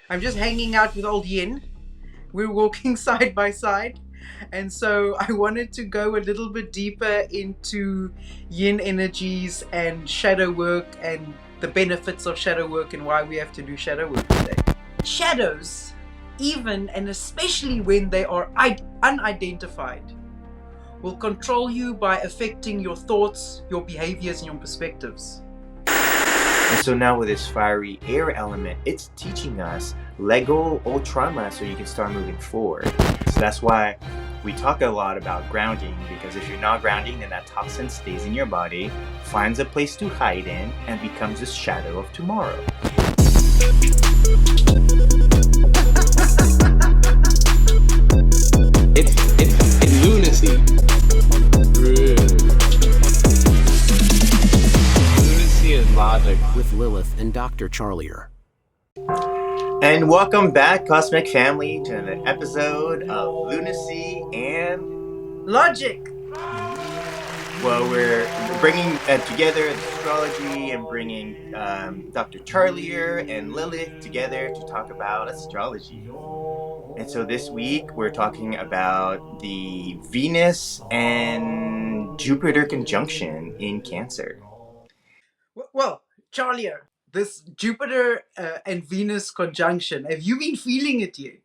I'm just hanging out with old Yin. We're walking side by side. And so I wanted to go a little bit deeper into yin energies and shadow work and the benefits of shadow work and why we have to do shadow work today. Shadows, even and especially when they are unidentified, will control you by affecting your thoughts, your behaviors, and your perspectives. And so now with this fiery air element, it's teaching us let go old trauma so you can start moving forward. So that's why we talk a lot about grounding, because if you're not grounding, then that toxin stays in your body, finds a place to hide in, and becomes a shadow of tomorrow. It's lunacy. Lunacy is logic. With Lilith and Dr. Charlier. And welcome back, Cosmic Family, to an episode of Lunacy and Logic. Well, we're bringing together astrology and bringing Dr. Charlier and Lilith together to talk about astrology. And so this week we're talking about the Venus and Jupiter conjunction in Cancer. Well, Charlier, this Jupiter and Venus conjunction, have you been feeling it yet?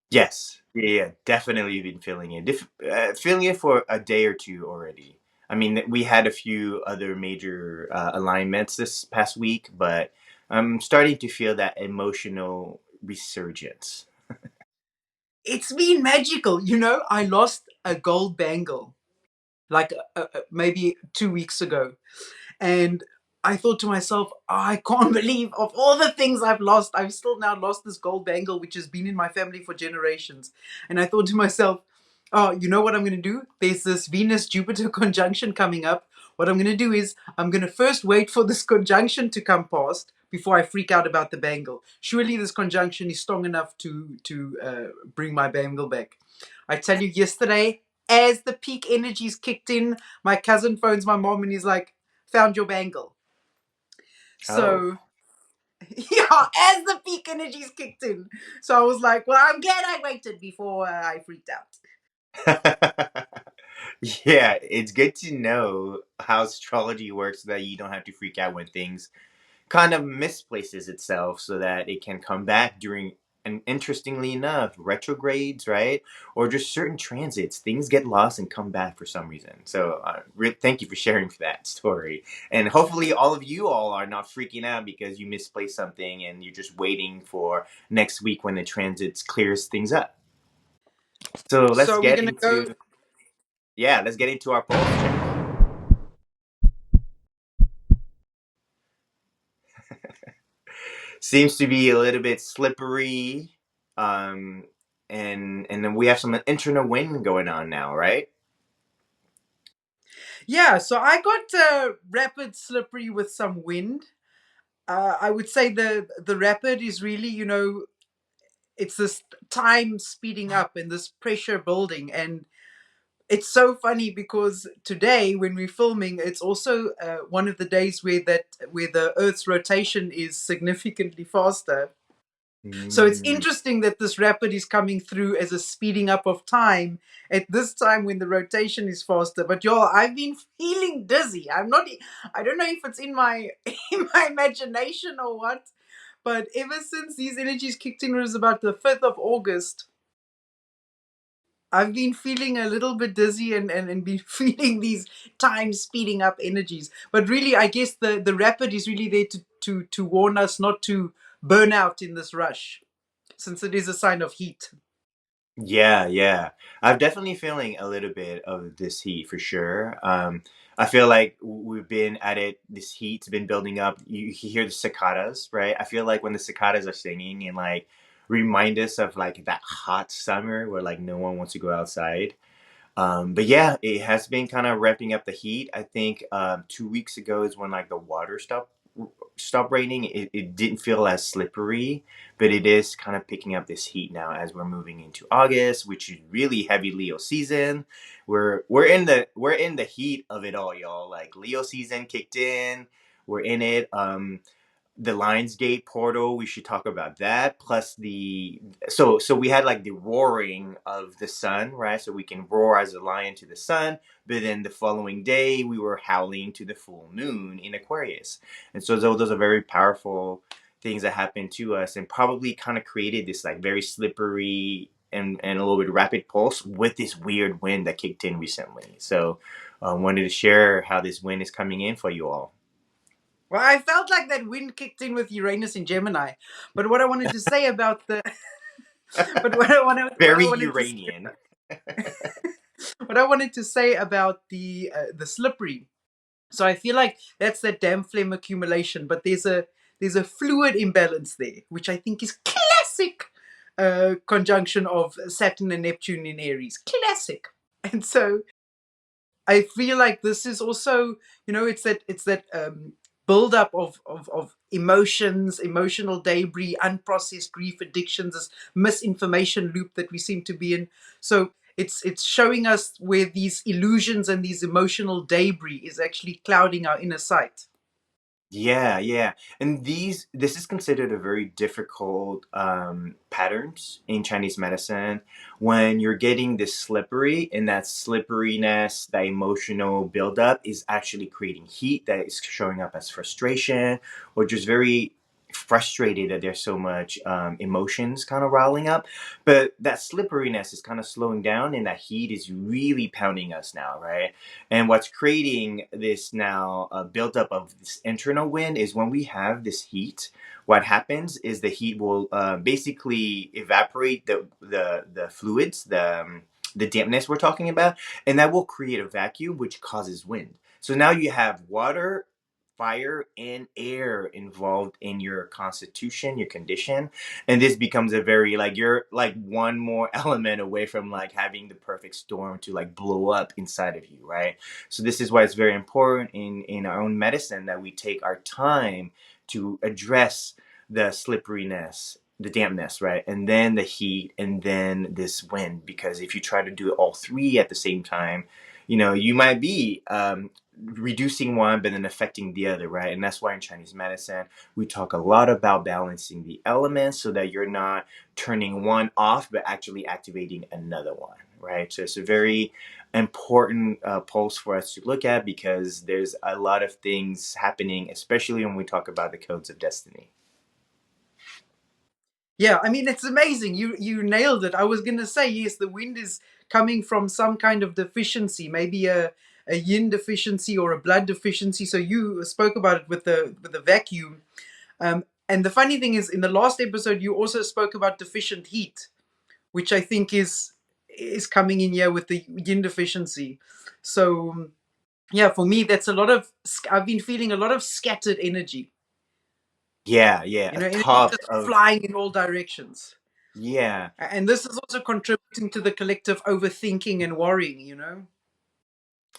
Yes, yeah, definitely been feeling it. Feeling it for a day or two already. I mean, we had a few other major alignments this past week, but I'm starting to feel that emotional resurgence. It's been magical. I lost a gold bangle like maybe 2 weeks ago. And I thought to myself, I can't believe of all the things I've lost, I've still now lost this gold bangle, which has been in my family for generations. And I thought to myself, oh, you know what I'm going to do? There's this Venus-Jupiter conjunction coming up. What I'm going to do is I'm going to first wait for this conjunction to come past before I freak out about the bangle. Surely this conjunction is strong enough to bring my bangle back. I tell you, yesterday, as the peak energies kicked in, my cousin phones my mom and he's like, found your bangle. So, yeah, as the peak energies kicked in. So I was like, well, I'm glad I waited before I freaked out. Yeah, it's good to know how astrology works so that you don't have to freak out when things kind of misplaces itself so that it can come back during, and interestingly enough, retrogrades, right? Or just certain transits. Things get lost and come back for some reason. So thank you for sharing that story. And hopefully all of you all are not freaking out because you misplaced something and you're just waiting for next week when the transits clears things up. So let's So we're get going to into, go. let's get into our pulse check. Seems to be a little bit slippery. And then we have some internal wind going on now, right? Yeah, so I got rapid slippery with some wind. I would say the rapid is really, it's this time speeding up and this pressure building. And it's so funny because today when we're filming, it's also one of the days where the Earth's rotation is significantly faster. So it's interesting that this rapid is coming through as a speeding up of time at this time when the rotation is faster. But y'all, I've been feeling dizzy. I don't know if it's in my in my imagination or what, but ever since these energies kicked in, it was about the 5th of August. I've been feeling a little bit dizzy and been feeling these time speeding up energies. But really, I guess the rapid is really there to warn us not to burn out in this rush, since it is a sign of heat. Yeah. I'm definitely feeling a little bit of this heat for sure. I feel like we've been at it. This heat's been building up. You hear the cicadas, right? I feel like when the cicadas are singing and like remind us of like that hot summer where like no one wants to go outside. But yeah, it has been kind of ramping up the heat. I think 2 weeks ago is when like the water stopped raining. It didn't feel as slippery, but it is kind of picking up this heat now as we're moving into August, which is really heavy Leo season. We're in the heat of it all, y'all. Like Leo season kicked in. We're in it. the Lionsgate portal, we should talk about that. Plus so we had like the roaring of the sun, right? So we can roar as a lion to the sun, but then the following day we were howling to the full moon in Aquarius. And so those are very powerful things that happened to us, and probably kind of created this like very slippery and a little bit rapid pulse with this weird wind that kicked in recently. So wanted to share how this wind is coming in for you all. Well, I felt like that wind kicked in with Uranus in Gemini. But what I wanted to say about the but Very Uranian. what I wanted to say about the slippery. So I feel like that's that damn phlegm accumulation, but there's a fluid imbalance there, which I think is classic conjunction of Saturn and Neptune in Aries. Classic. And so I feel like this is also, it's that buildup of emotions, emotional debris, unprocessed grief, addictions, this misinformation loop that we seem to be in. So it's showing us where these illusions and these emotional debris is actually clouding our inner sight. Yeah, yeah. And this is considered a very difficult patterns in Chinese medicine when you're getting this slippery, and that slipperiness, that emotional buildup is actually creating heat that is showing up as frustration, or just very frustrated that there's so much emotions kind of riling up. But that slipperiness is kind of slowing down, and that heat is really pounding us now, right? And what's creating this now buildup of this internal wind is when we have this heat, what happens is the heat will basically evaporate the fluids, the dampness we're talking about, and that will create a vacuum, which causes wind. So now you have water, fire, and air involved in your constitution, your condition, and this becomes a very like you're like one more element away from like having the perfect storm to like blow up inside of you, right? So this is why it's very important in our own medicine that we take our time to address the slipperiness, the dampness, right? And then the heat, and then this wind. Because if you try to do all three at the same time, you might be reducing one but then affecting the other, right? And that's why in Chinese medicine we talk a lot about balancing the elements so that you're not turning one off but actually activating another one, right? So it's a very important pulse for us to look at, because there's a lot of things happening, especially when we talk about the codes of destiny. Yeah, I mean it's amazing. You nailed it. I was gonna say yes, the wind is coming from some kind of deficiency, maybe a yin deficiency or a blood deficiency. So you spoke about it with the vacuum. And the funny thing is, in the last episode, you also spoke about deficient heat, which I think is coming in here with the yin deficiency. So yeah, for me, that's a lot of. I've been feeling a lot of scattered energy. Yeah, yeah, a Energy top just of flying in all directions. yeah. And this is also contributing to the collective overthinking and worrying.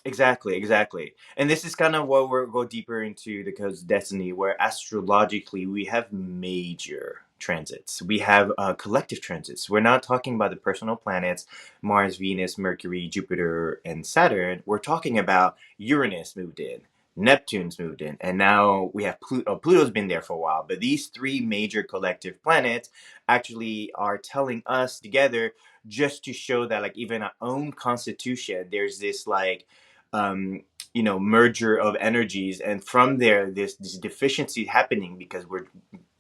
Exactly, exactly. And this is kind of what we'll go deeper into the codes of destiny, where astrologically we have major transits. We have collective transits. We're not talking about the personal planets, Mars, Venus, Mercury, Jupiter, and Saturn. We're talking about Uranus moved in, Neptune's moved in, and now we have Pluto. Pluto's been there for a while, but these three major collective planets actually are telling us together, just to show that like even our own constitution, there's this like merger of energies, and from there there's this deficiency happening because we're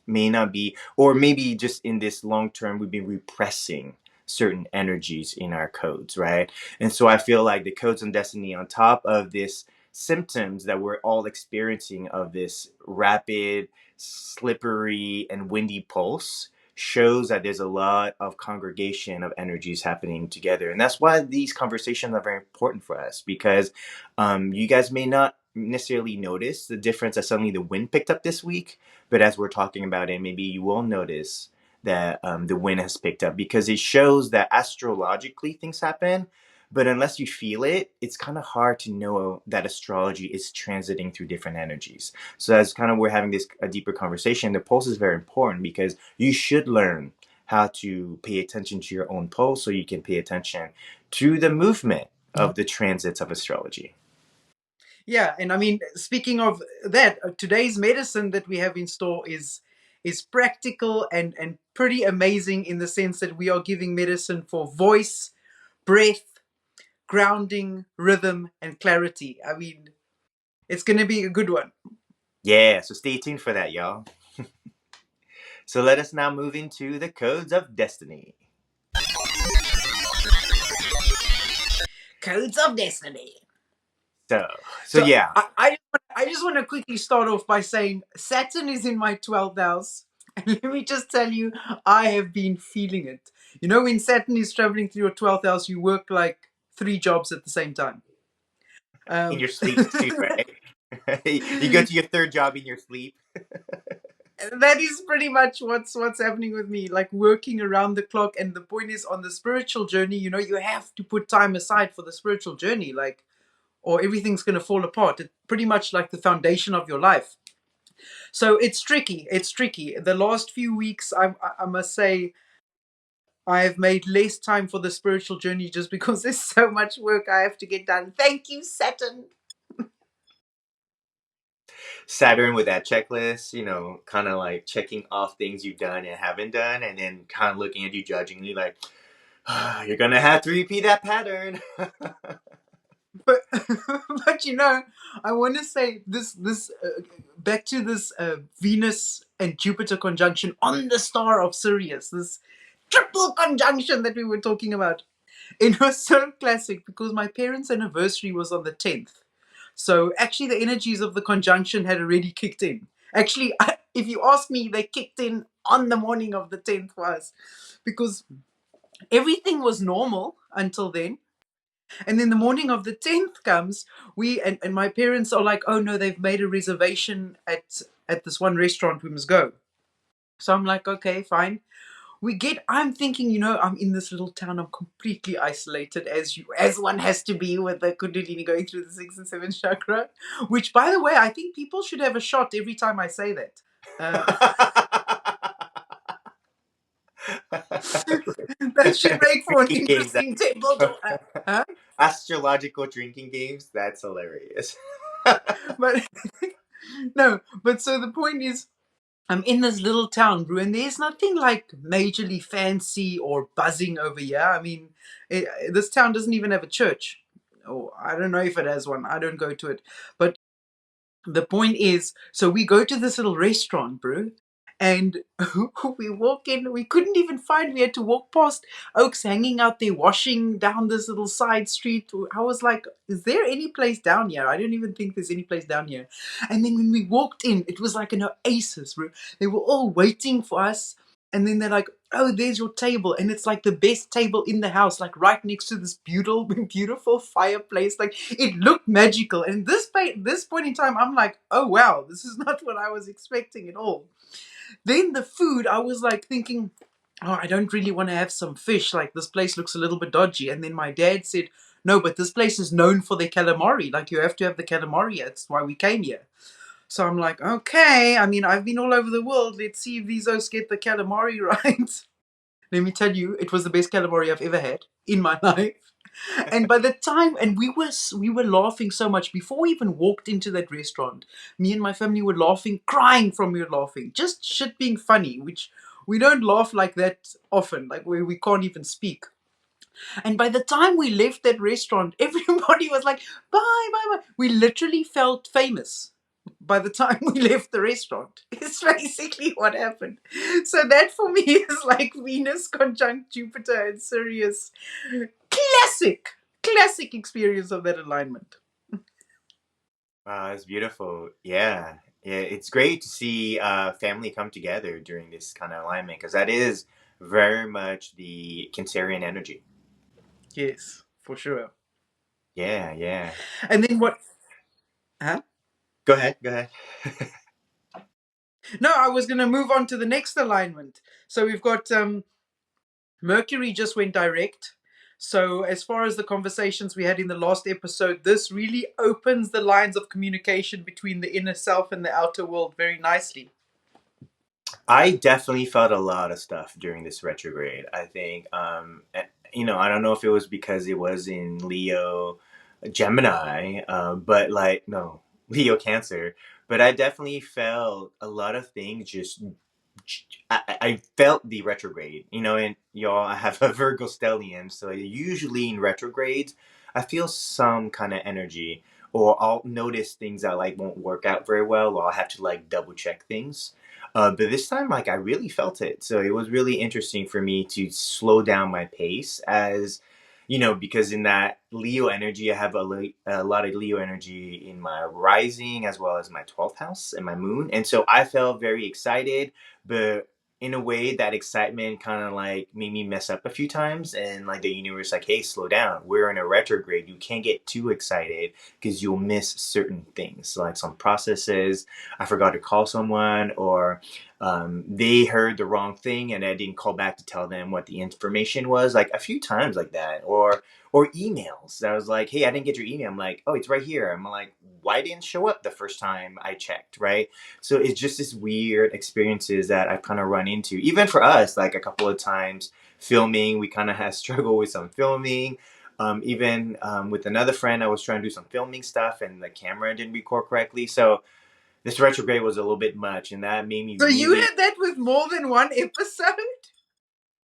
may not be, or maybe just in this long term we've been repressing certain energies in our codes, right? And so I feel like the codes on destiny, on top of this symptoms that we're all experiencing of this rapid, slippery, and windy pulse, shows that there's a lot of congregation of energies happening together. And that's why these conversations are very important for us, because you guys may not necessarily notice the difference that suddenly the wind picked up this week, but as we're talking about it, maybe you will notice that the wind has picked up, because it shows that astrologically things happen, but unless you feel it, it's kind of hard to know that astrology is transiting through different energies. So as kind of we're having this a deeper conversation, the pulse is very important, because you should learn how to pay attention to your own pulse so you can pay attention to the movement of the transits of astrology. Yeah, and I mean, speaking of that, today's medicine that we have in store is practical and pretty amazing in the sense that we are giving medicine for voice, breath, grounding, rhythm, and clarity. I mean, it's going to be a good one. Yeah, so stay tuned for that, y'all. So let us now move into the codes of destiny. Codes of Destiny. So, so So yeah. I just want to quickly start off by saying Saturn is in my 12th house. And let me just tell you, I have been feeling it. You know, when Saturn is traveling through your 12th house, you work like 3 jobs at the same time. In Um, your sleep too, right? You go to your third job in your sleep. that is pretty much what's happening with me, like working around the clock. And the point is, on the spiritual journey, you know, you have to put time aside for the spiritual journey, like, or everything's going to fall apart. It's pretty much like the foundation of your life. So it's tricky. It's tricky. The last few weeks, I must say, I have made less time for the spiritual journey just because there's so much work I have to get done. Thank you, Saturn. Saturn with that checklist, you know, kind of like checking off things you've done and haven't done, and then kind of looking at you judgingly, like, you're gonna have to repeat that pattern. But but you know, I want to say this back to this Venus and Jupiter conjunction on the star of Sirius. This triple conjunction that we were talking about. It was so classic because my parents' anniversary was on the 10th. So actually, the energies of the conjunction had already kicked in. Actually, if you ask me, they kicked in on the morning of the 10th for us because everything was normal until then. And then the morning of the 10th comes, and my parents are like, oh no, they've made a reservation at this one restaurant, we must go. So I'm like, okay, fine. I'm thinking, you know, I'm in this little town, I'm completely isolated as one has to be with the Kundalini going through the 6th and 7th chakra, which by the way, I think people should have a shot every time I say that. That should make for an Drinking games, interesting temple to huh? astrological drinking games. That's hilarious. But no, but so the point is, I'm in this little town, bro, and there's nothing like majorly fancy or buzzing over here. I mean, this town doesn't even have a church. Or I don't know if it has one. I don't go to it. But the point is, so we go to this little restaurant, bro, and we walk in. We couldn't even find. We had to walk past Oaks hanging out there, washing down this little side street. I was like, "Is there any place down here?" I don't even think there's any place down here. And then when we walked in, it was like an oasis, bro. They were all waiting for us. And then they're like, oh, there's your table. And it's like the best table in the house, like right next to this beautiful, beautiful fireplace. Like it looked magical. And this point in time, I'm like, oh, wow, this is not what I was expecting at all. Then the food, I was like thinking, oh, I don't really want to have some fish. Like this place looks a little bit dodgy. And then my dad said, no, but this place is known for their calamari. Like you have to have the calamari. That's why we came here. So I'm like, okay, I mean, I've been all over the world. Let's see if these O's get the calamari right. Let me tell you, it was the best calamari I've ever had in my life. And by the time, and we were laughing so much before we even walked into that restaurant. Me and my family were laughing, crying from we were laughing, just shit being funny, which we don't laugh like that often, like where we can't even speak. And by the time we left that restaurant, everybody was like, bye, bye, bye. We literally felt famous by the time we left the restaurant. It's basically what happened. So that for me is like Venus conjunct Jupiter and Sirius. Classic experience of that alignment. Wow, that's beautiful. Yeah. Yeah, it's great to see family come together during this kind of alignment because that is very much the Cancerian energy. Yes, for sure. Yeah, yeah. And then what? Huh? Go ahead, go ahead. No, I was going to move on to the next alignment. So we've got Mercury just went direct. So, as far as the conversations we had in the last episode, this really opens the lines of communication between the inner self and the outer world very nicely. I definitely felt a lot of stuff during this retrograde. I think, you know, I don't know if it was because it was in Leo, Gemini, but like, no, Leo Cancer. But I definitely felt a lot of things just I felt the retrograde, and y'all, I have a Virgo stellium, so usually in retrogrades, I feel some kind of energy, or I'll notice things that like won't work out very well, or I'll have to like double check things. But this time, like, I really felt it, so it was really interesting for me to slow down my pace, as because in that Leo energy, I have a lot of Leo energy in my rising as well as my 12th house and my moon. And so I felt very excited, but in a way that excitement kind of like made me mess up a few times, and like the universe like, hey, slow down, we're in a retrograde, you can't get too excited because you'll miss certain things. So, like, some processes, I forgot to call someone, or they heard the wrong thing and I didn't call back to tell them what the information was, like a few times like that. Or emails that was like, hey, I didn't get your email. I'm like, oh, it's right here. I'm like, why didn't it show up the first time I checked, right? So it's just this weird experiences that I've kind of run into. Even for us, like a couple of times filming, we kind of had struggle with some filming. Even with another friend, I was trying to do some filming stuff and the camera didn't record correctly. So this retrograde was a little bit much, and that made me So you really. had that with more than one episode?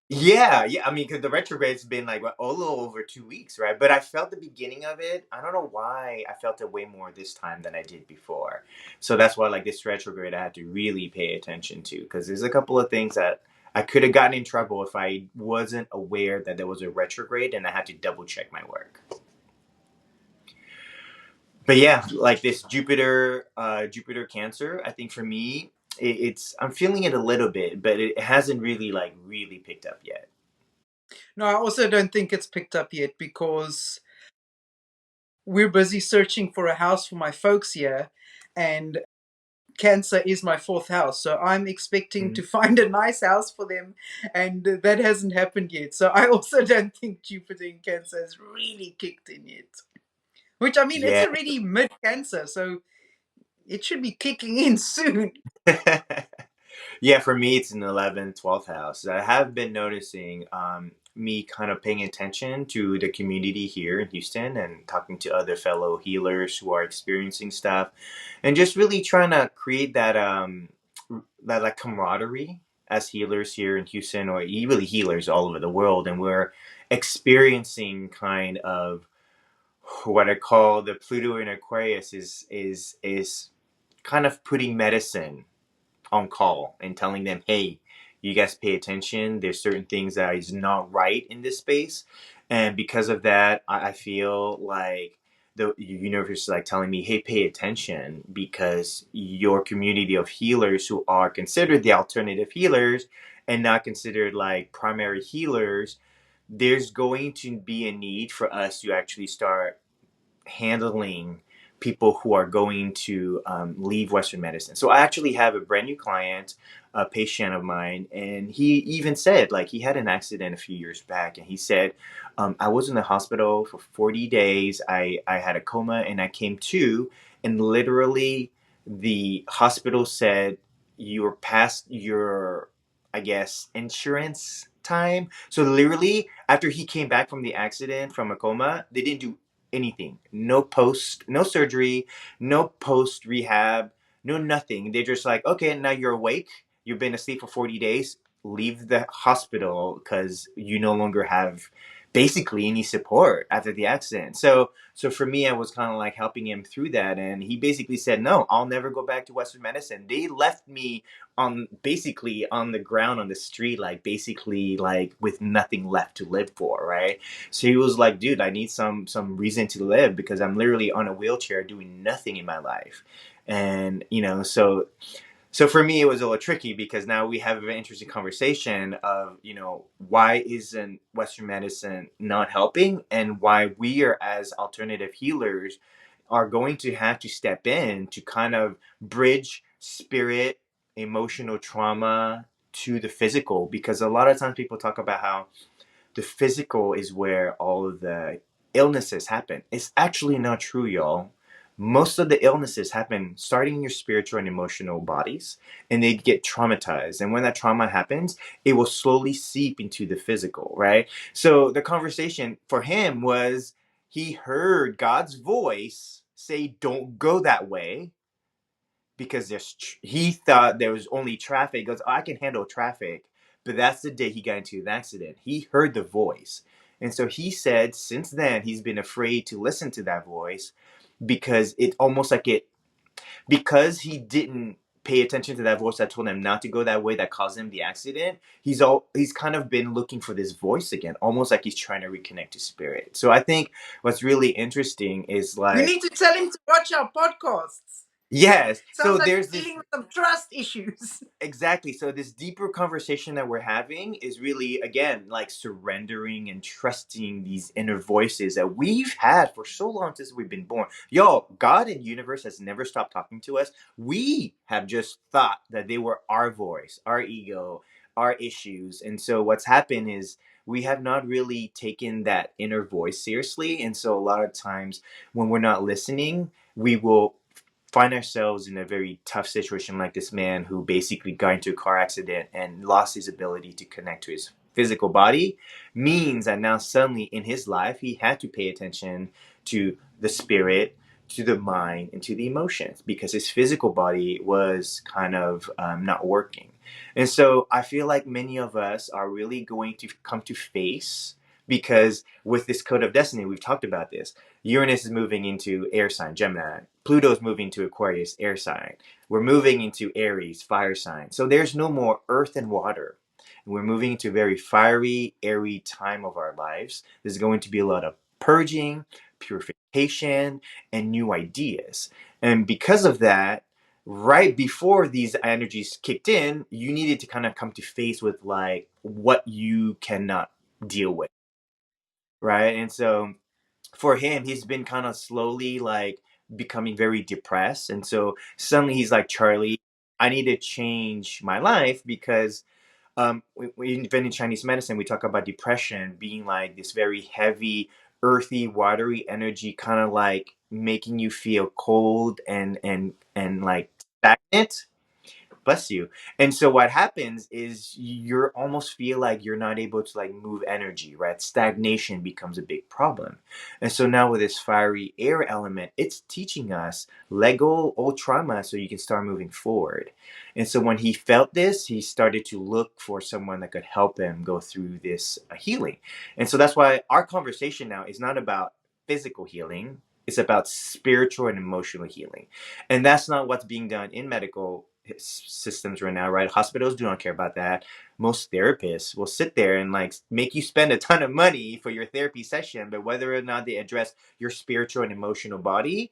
Yeah, yeah. I mean, because the retrograde's been like a little over 2 weeks, right? But I felt the beginning of it. I don't know why I felt it way more this time than I did before. So that's why, like, this retrograde, I had to really pay attention to, because there's a couple of things that I could have gotten in trouble if I wasn't aware that there was a retrograde, and I had to double check my work. But yeah, like this Jupiter Cancer, I think for me, it's I'm feeling it a little bit, but it hasn't really like really picked up yet. No, I also don't think it's picked up yet because we're busy searching for a house for my folks here, and Cancer is my fourth house. So I'm expecting Mhm. to find a nice house for them, and that hasn't happened yet. So I also don't think Jupiter in Cancer has really kicked in yet. Which, I mean, it's Yeah. already mid Cancer, so it should be kicking in soon. Yeah, for me, it's an 11th, 12th house. I have been noticing me kind of paying attention to the community here in Houston and talking to other fellow healers who are experiencing stuff, and just really trying to create that like camaraderie as healers here in Houston, or really healers all over the world. And we're experiencing kind of what I call the Pluto in Aquarius is kind of putting medicine on call and telling them, hey, you guys pay attention. There's certain things that is not right in this space. And because of that, I feel like the universe is like telling me, hey, pay attention, because your community of healers who are considered the alternative healers and not considered like primary healers, there's going to be a need for us to actually start handling people who are going to leave Western medicine. So I actually have a brand new client, a patient of mine, and he even said, like, he had an accident a few years back, and he said, I was in the hospital for 40 days. I had a coma and I came to, and literally the hospital said, you're past your, I guess, insurance time. So literally after he came back from the accident, from a coma, they didn't do anything. No surgery, no post rehab, no nothing. They're just like, okay, now you're awake. You've been asleep for 40 days. Leave the hospital because you no longer have basically any support after the accident. So for me, I was kind of like helping him through that, and he basically said, no, I'll never go back to Western medicine. They left me on basically on the ground on the street, like basically like with nothing left to live for, right? So he was like, dude, I need some reason to live because I'm literally on a wheelchair doing nothing in my life. And so for me, it was a little tricky because now we have an interesting conversation of, why isn't Western medicine not helping, and why we are as alternative healers are going to have to step in to kind of bridge spirit, emotional trauma to the physical. Because a lot of times people talk about how the physical is where all of the illnesses happen. It's actually not true, y'all. Most of the illnesses happen starting in your spiritual and emotional bodies, and they get traumatized. And when that trauma happens, it will slowly seep into the physical, right? So the conversation for him was, he heard God's voice say, "Don't go that way," because he thought there was only traffic. He goes, "Oh, I can handle traffic." But that's the day he got into an accident. He heard the voice. And so he said since then he's been afraid to listen to that voice because it almost like it because he didn't pay attention to that voice that told him not to go that way that caused him the accident. He's kind of been looking for this voice again, almost like he's trying to reconnect to spirit. So I think what's really interesting is You like, need to tell him to watch our podcasts. yes, Sounds so like there's he's this. dealing with some trust issues. Exactly. So this deeper conversation that we're having is really, again, like surrendering and trusting these inner voices that we've had for so long since we've been born. Yo, God and universe has never stopped talking to us. We have just thought that they were our voice, our ego, our issues. And so what's happened is we have not really taken that inner voice seriously. And so a lot of times when we're not listening, we will find ourselves in a very tough situation, like this man who basically got into a car accident and lost his ability to connect to his physical body, means that now suddenly in his life he had to pay attention to the spirit, to the mind, and to the emotions because his physical body was kind of not working. And so I feel like many of us are really going to come to face, because with this code of destiny, we've talked about this. Uranus is moving into air sign, Gemini. Pluto's moving to Aquarius, air sign. We're moving into Aries, fire sign. So there's no more earth and water. And we're moving into a very fiery, airy time of our lives. There's going to be a lot of purging, purification, and new ideas. And because of that, right before these energies kicked in, you needed to kind of come to face with like what you cannot deal with, right? And so for him, he's been kind of slowly like becoming very depressed. And so suddenly he's like, Charlie, I need to change my life because even in Chinese medicine, we talk about depression being like this very heavy, earthy, watery energy, kind of like making you feel cold and like stagnant. Bless you. And so what happens is you're almost feel like you're not able to like move energy, right? Stagnation becomes a big problem. And so now with this fiery air element, it's teaching us let go old trauma so you can start moving forward. And so when he felt this, he started to look for someone that could help him go through this healing. And so that's why our conversation now is not about physical healing. It's about spiritual and emotional healing. And that's not what's being done in medical systems right now, right? Hospitals do not care about that. Most therapists will sit there and like make you spend a ton of money for your therapy session, but whether or not they address your spiritual and emotional body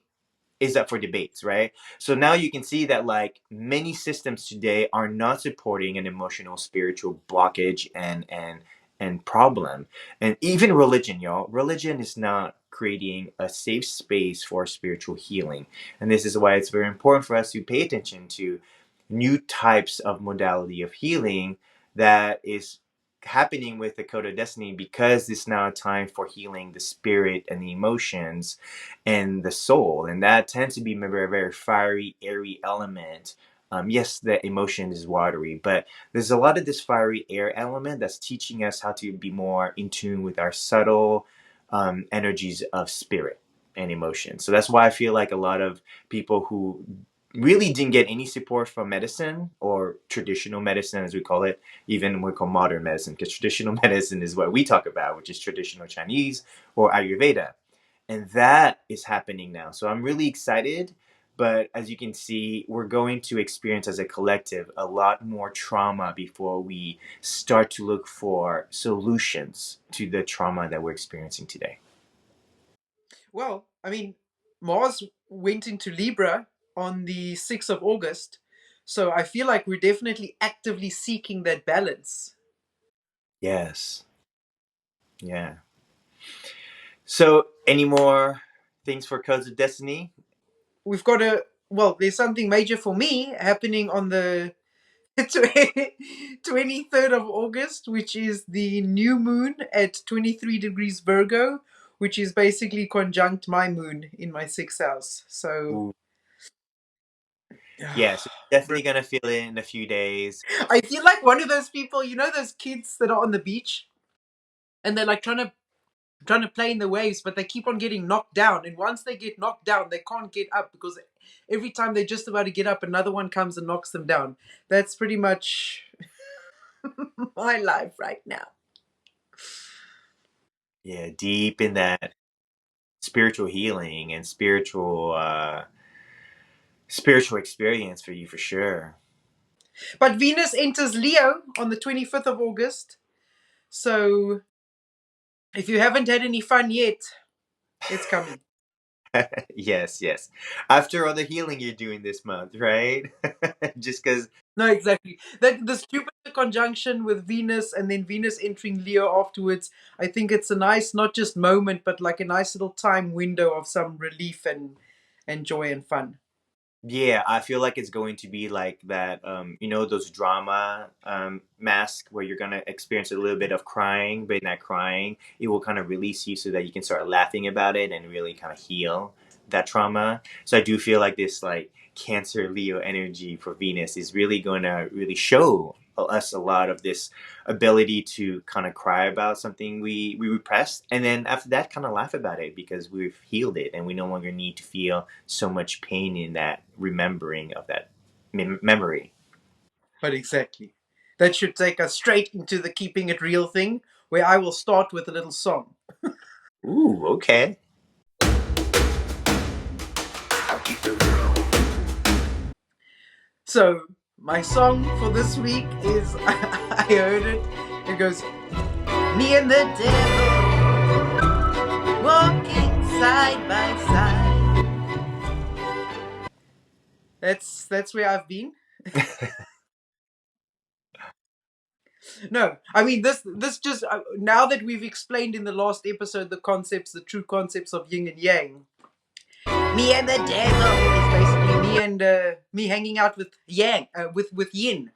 is up for debates, right? So now you can see that like many systems today are not supporting an emotional spiritual blockage and problem. And even religion, y'all, religion is not creating a safe space for spiritual healing. And this is why it's very important for us to pay attention to new types of modality of healing that is happening with the code of destiny, because it's now a time for healing the spirit and the emotions and the soul, and that tends to be a very, very fiery, airy element. Yes, the emotion is watery, but there's a lot of this fiery air element that's teaching us how to be more in tune with our subtle energies of spirit and emotion. So that's why I feel like a lot of people who really didn't get any support from medicine, or traditional medicine as we call it, even we call modern medicine, because traditional medicine is what we talk about, which is traditional Chinese or Ayurveda. And that is happening now. So I'm really excited. But as you can see, we're going to experience as a collective a lot more trauma before we start to look for solutions to the trauma that we're experiencing today. Well, I mean, Mars went into Libra on the 6th of August. So I feel like we're definitely actively seeking that balance. Yes. Yeah. So, any more things for Codes of Destiny? We've got well, there's something major for me happening on the 23rd of August, which is the new moon at 23 degrees Virgo, which is basically conjunct my moon in my sixth house. So, Ooh. Yeah, so bro, definitely gonna feel it in a few days. I feel like one of those people, you know, those kids that are on the beach and they're like trying to trying to play in the waves, but they keep on getting knocked down. And once they get knocked down, they can't get up because every time they're just about to get up, another one comes and knocks them down. That's pretty much my life right now. Yeah, deep in that spiritual healing and spiritual experience for you for sure. But Venus enters Leo on the 25th of August. So if you haven't had any fun yet, it's coming. Yes, yes. After all the healing you're doing this month, right? Just because. No, exactly. That the Jupiter conjunction with Venus and then Venus entering Leo afterwards, I think it's a nice, not just moment, but like a nice little time window of some relief and joy and fun. Yeah, I feel like it's going to be like that, those drama mask where you're gonna experience a little bit of crying, but in that crying, it will kind of release you so that you can start laughing about it and really kind of heal that trauma. So I do feel like this like Cancer Leo energy for Venus is really going to really show us a lot of this ability to kind of cry about something we repressed, and then after that kind of laugh about it because we've healed it and we no longer need to feel so much pain in that remembering of that memory. But exactly. That should take us straight into the keeping it real thing, where I will start with a little song. Ooh, okay. So, my song for this week is I heard it. It goes, me and the devil walking side by side. That's where I've been. No, I mean this just now that we've explained in the last episode the true concepts of yin and yang. Me and the devil is basically me and me hanging out with yang, with yin.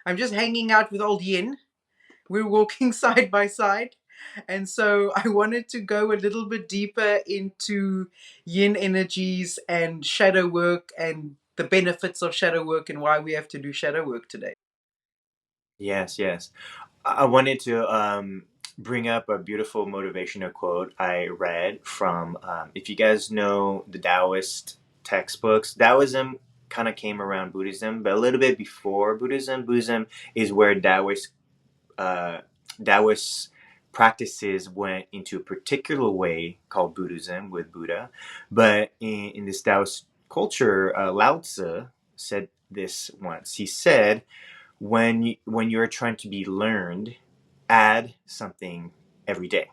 I'm just hanging out with old yin. We're walking side by side. And so I wanted to go a little bit deeper into yin energies and shadow work and the benefits of shadow work and why we have to do shadow work today. Yes, yes. I wanted to bring up a beautiful motivational quote I read from, if you guys know the Taoist textbooks, Taoism kind of came around Buddhism, but a little bit before Buddhism. Buddhism is where Taoist practices went into a particular way called Buddhism with Buddha. But in this Taoist culture, Lao Tzu said this once. He said, when you're trying to be learned, add something every day.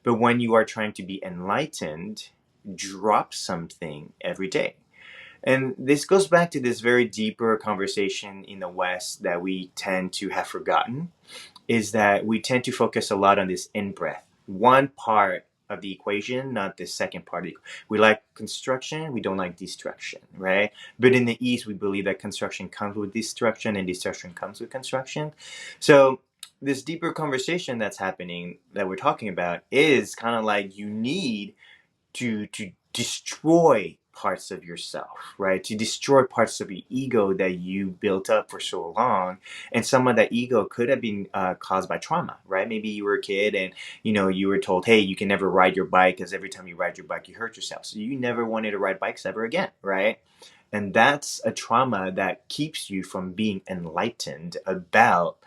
But when you are trying to be enlightened, drop something every day. And this goes back to this very deeper conversation in the West that we tend to have forgotten, is that we tend to focus a lot on this in-breath. One part of the equation, not the second part. We like construction, we don't like destruction, right? But in the East, we believe that construction comes with destruction and destruction comes with construction. So this deeper conversation that's happening, that we're talking about, is kind of like you need to destroy parts of yourself, right? To destroy parts of your ego that you built up for so long. And some of that ego could have been caused by trauma, right? Maybe you were a kid and you were told, hey, you can never ride your bike because every time you ride your bike you hurt yourself, so you never wanted to ride bikes ever again, right? And that's a trauma that keeps you from being enlightened about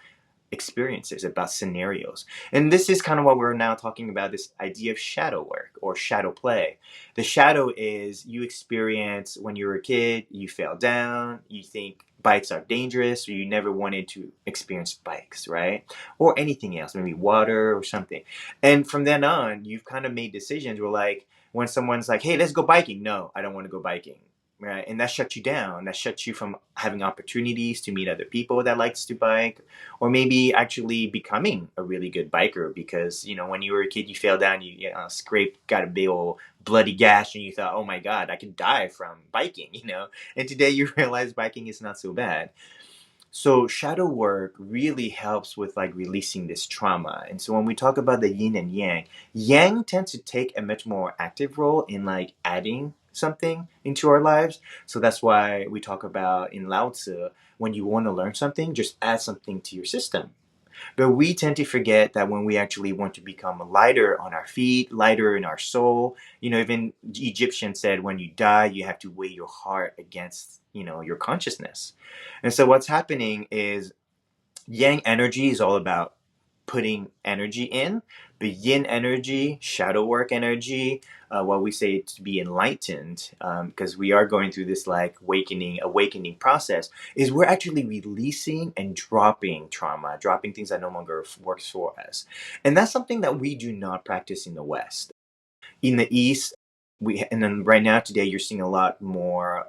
experiences, about scenarios. And this is kind of what we're now talking about, this idea of shadow work or shadow play. The shadow is you experience when you were a kid, you fell down, you think bikes are dangerous, or you never wanted to experience bikes, right? Or anything else, maybe water or something. And from then on, you've kind of made decisions where, like, when someone's like, hey, let's go biking. No, I don't want to go biking. Right. And that shuts you down. That shuts you from having opportunities to meet other people that likes to bike, or maybe actually becoming a really good biker because, when you were a kid, you fell down, you scraped, got a big old bloody gash, and you thought, oh my God, I could die from biking. And today you realize biking is not so bad. So shadow work really helps with like releasing this trauma. And so when we talk about the yin and yang, yang tends to take a much more active role in like adding something into our lives. So that's why we talk about in Lao Tzu, when you want to learn something, just add something to your system. But we tend to forget that when we actually want to become lighter on our feet, lighter in our soul, even the Egyptian said, when you die, you have to weigh your heart against, your consciousness. And so what's happening is yang energy is all about putting energy in, but yin energy, shadow work energy, what we say to be enlightened, because we are going through this like awakening process, is we're actually releasing and dropping trauma, dropping things that no longer works for us. And that's something that we do not practice in the West. In the East, and then right now today, you're seeing a lot more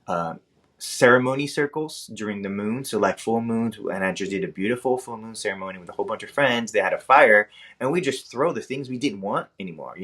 uh, ceremony circles during the moon. So like full moons, and I just did a beautiful full moon ceremony with a whole bunch of friends. They had a fire, and we just throw the things we didn't want anymore.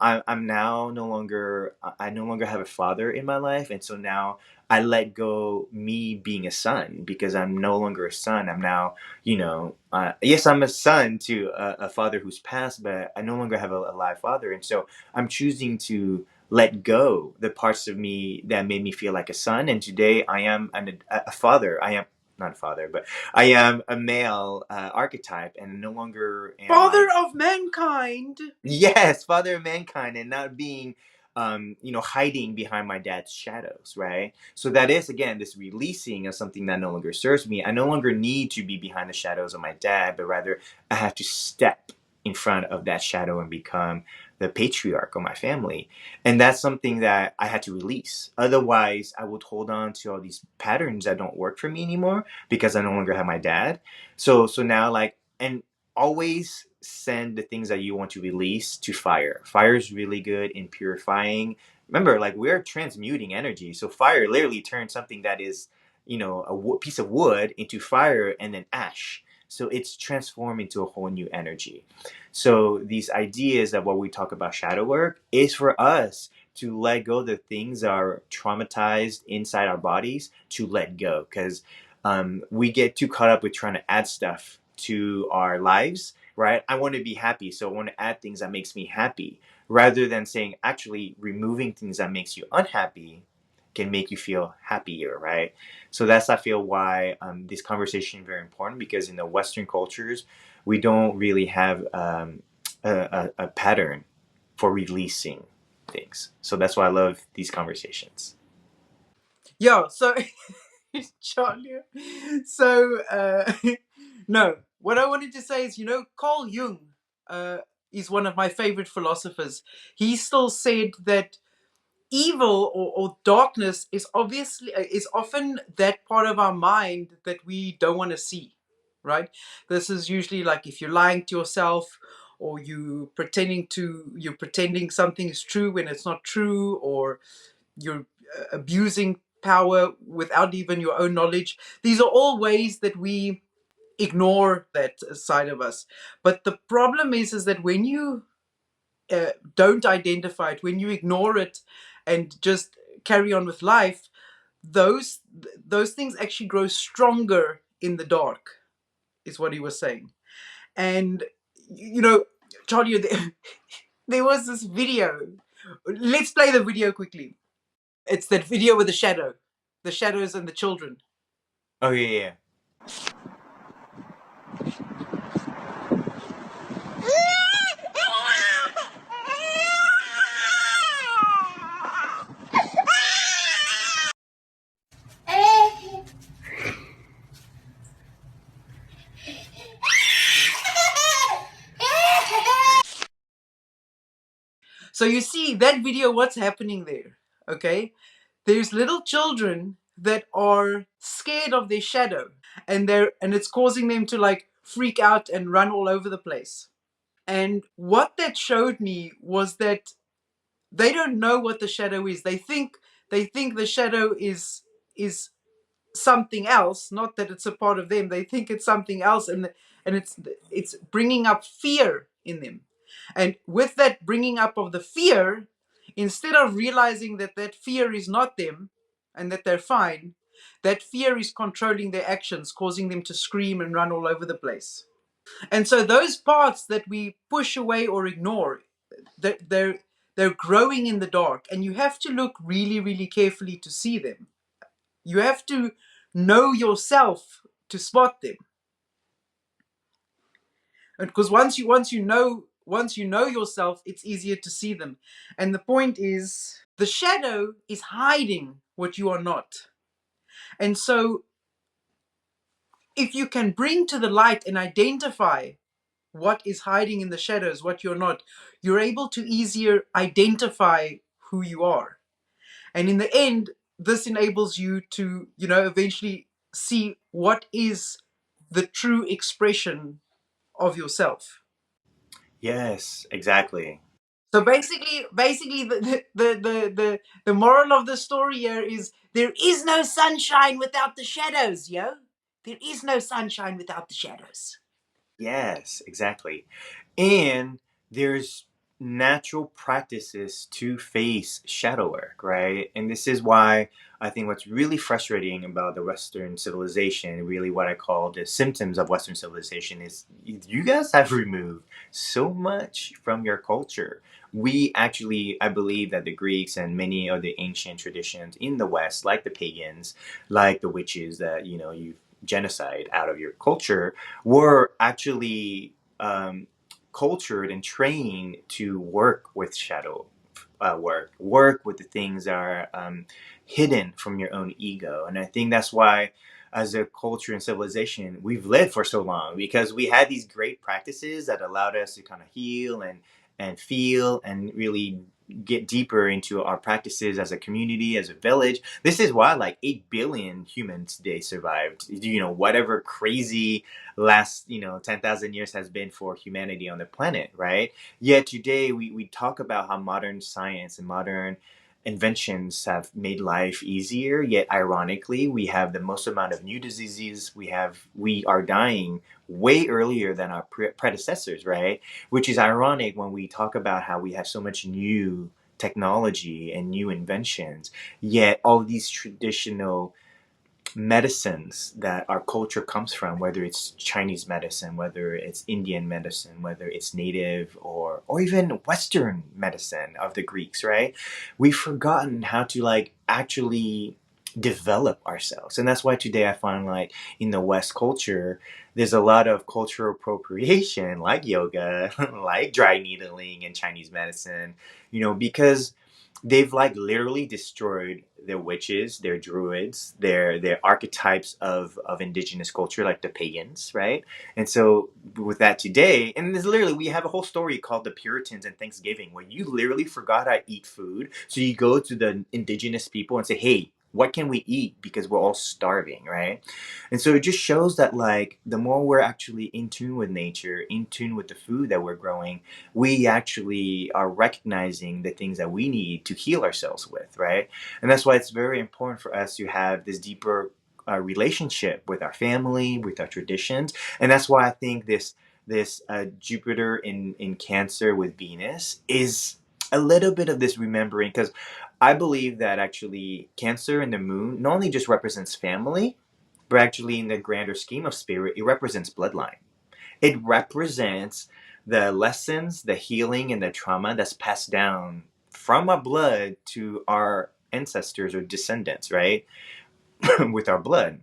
I'm now no longer, I no longer have a father in my life, and so now I let go me being a son, because I'm no longer a son. I'm now, yes, I'm a son to a father who's passed, but I no longer have a live father, and so I'm choosing to let go the parts of me that made me feel like a son. And today I am a father. I am not a father, but I am a male archetype, and no longer am Father I. of mankind. Yes, father of mankind, and not being, hiding behind my dad's shadows, right? So that is, again, this releasing of something that no longer serves me. I no longer need to be behind the shadows of my dad, but rather I have to step in front of that shadow and become the patriarch of my family. And that's something that I had to release. Otherwise, I would hold on to all these patterns that don't work for me anymore because I no longer have my dad. So now, like, and always send the things that you want to release to fire. Fire is really good in purifying. Remember, like, we're transmuting energy. So fire literally turns something that is, a piece of wood into fire and then ash. So it's transformed into a whole new energy. So these ideas of what we talk about shadow work is for us to let go the things that are traumatized inside our bodies, to let go, because we get too caught up with trying to add stuff to our lives, right? I want to be happy, so I want to add things that makes me happy, rather than saying, actually removing things that makes you unhappy can make you feel happier, right? So that's, I feel, why this conversation is very important, because in the Western cultures, we don't really have a pattern for releasing things. So that's why I love these conversations. Yeah, so Charlie. So no, what I wanted to say is, Carl Jung is one of my favorite philosophers. He still said that evil or darkness is often that part of our mind that we don't want to see, right? This is usually like if you're lying to yourself, or you're pretending something is true when it's not true, or you're abusing power without even your own knowledge. These are all ways that we ignore that side of us. But the problem is that when you don't identify it, when you ignore it and just carry on with life, those those things actually grow stronger in the dark, is what he was saying. And Charlie, there was this video. Let's play the video quickly. It's that video with the shadows and the children. Oh yeah, yeah. So you see that video, what's happening there? Okay, there's little children that are scared of their shadow, and it's causing them to like freak out and run all over the place. And what that showed me was that they don't know what the shadow is. They think the shadow is something else, not that it's a part of them. They think it's something else, and it's bringing up fear in them. And with that bringing up of the fear, instead of realizing that that fear is not them and that they're fine, that fear is controlling their actions, causing them to scream and run all over the place. And so those parts that we push away or ignore, they're growing in the dark, and you have to look really, really carefully to see them. You have to know yourself to spot them. because once you know yourself, it's easier to see them. And the point is, the shadow is hiding what you are not. And so if you can bring to the light and identify what is hiding in the shadows, what you're not, you're able to easier identify who you are. And in the end, this enables you to, eventually see what is the true expression of yourself. Yes, exactly. So basically, the moral of the story here is there is no sunshine without the shadows, yo. There is no sunshine without the shadows. Yes, exactly. And there's natural practices to face shadow work, right? And this is why I think what's really frustrating about the Western civilization, really what I call the symptoms of Western civilization, is you guys have removed so much from your culture. We actually, I believe that the Greeks and many of the ancient traditions in the West, like the pagans, like the witches that, you genocide out of your culture, were actually cultured and trained to work with shadow work with the things that are hidden from your own ego. And I think that's why, as a culture and civilization, we've lived for so long, because we had these great practices that allowed us to kind of heal and feel and really get deeper into our practices as a community, as a village. This is why like 8 billion humans today survived, whatever crazy last 10,000 years has been for humanity on the planet, right? Yet today we talk about how modern science and modern inventions have made life easier, yet ironically we have the most amount of new diseases. We are dying way earlier than our predecessors, right? Which is ironic when we talk about how we have so much new technology and new inventions, yet all these traditional medicines that our culture comes from, whether it's Chinese medicine, whether it's Indian medicine, whether it's native or even Western medicine of the Greeks, right? We've forgotten how to like actually develop ourselves. And that's why today I find like in the West culture, there's a lot of cultural appropriation like yoga, like dry needling and Chinese medicine, because they've like literally destroyed their witches, their druids, their archetypes of indigenous culture, like the pagans, right? And so with that today, and there's literally we have a whole story called the Puritans and Thanksgiving, where you literally forgot how to eat food. So you go to the indigenous people and say, hey, what can we eat? Because we're all starving, right? And so it just shows that like the more we're actually in tune with nature, in tune with the food that we're growing, we actually are recognizing the things that we need to heal ourselves with, right? And that's why it's very important for us to have this deeper relationship with our family, with our traditions. And that's why I think this Jupiter in Cancer with Venus is a little bit of this remembering, because I believe that actually Cancer and the moon not only just represents family, but actually in the grander scheme of spirit, it represents bloodline. It represents the lessons, the healing, and the trauma that's passed down from our blood to our ancestors or descendants, right? With our blood.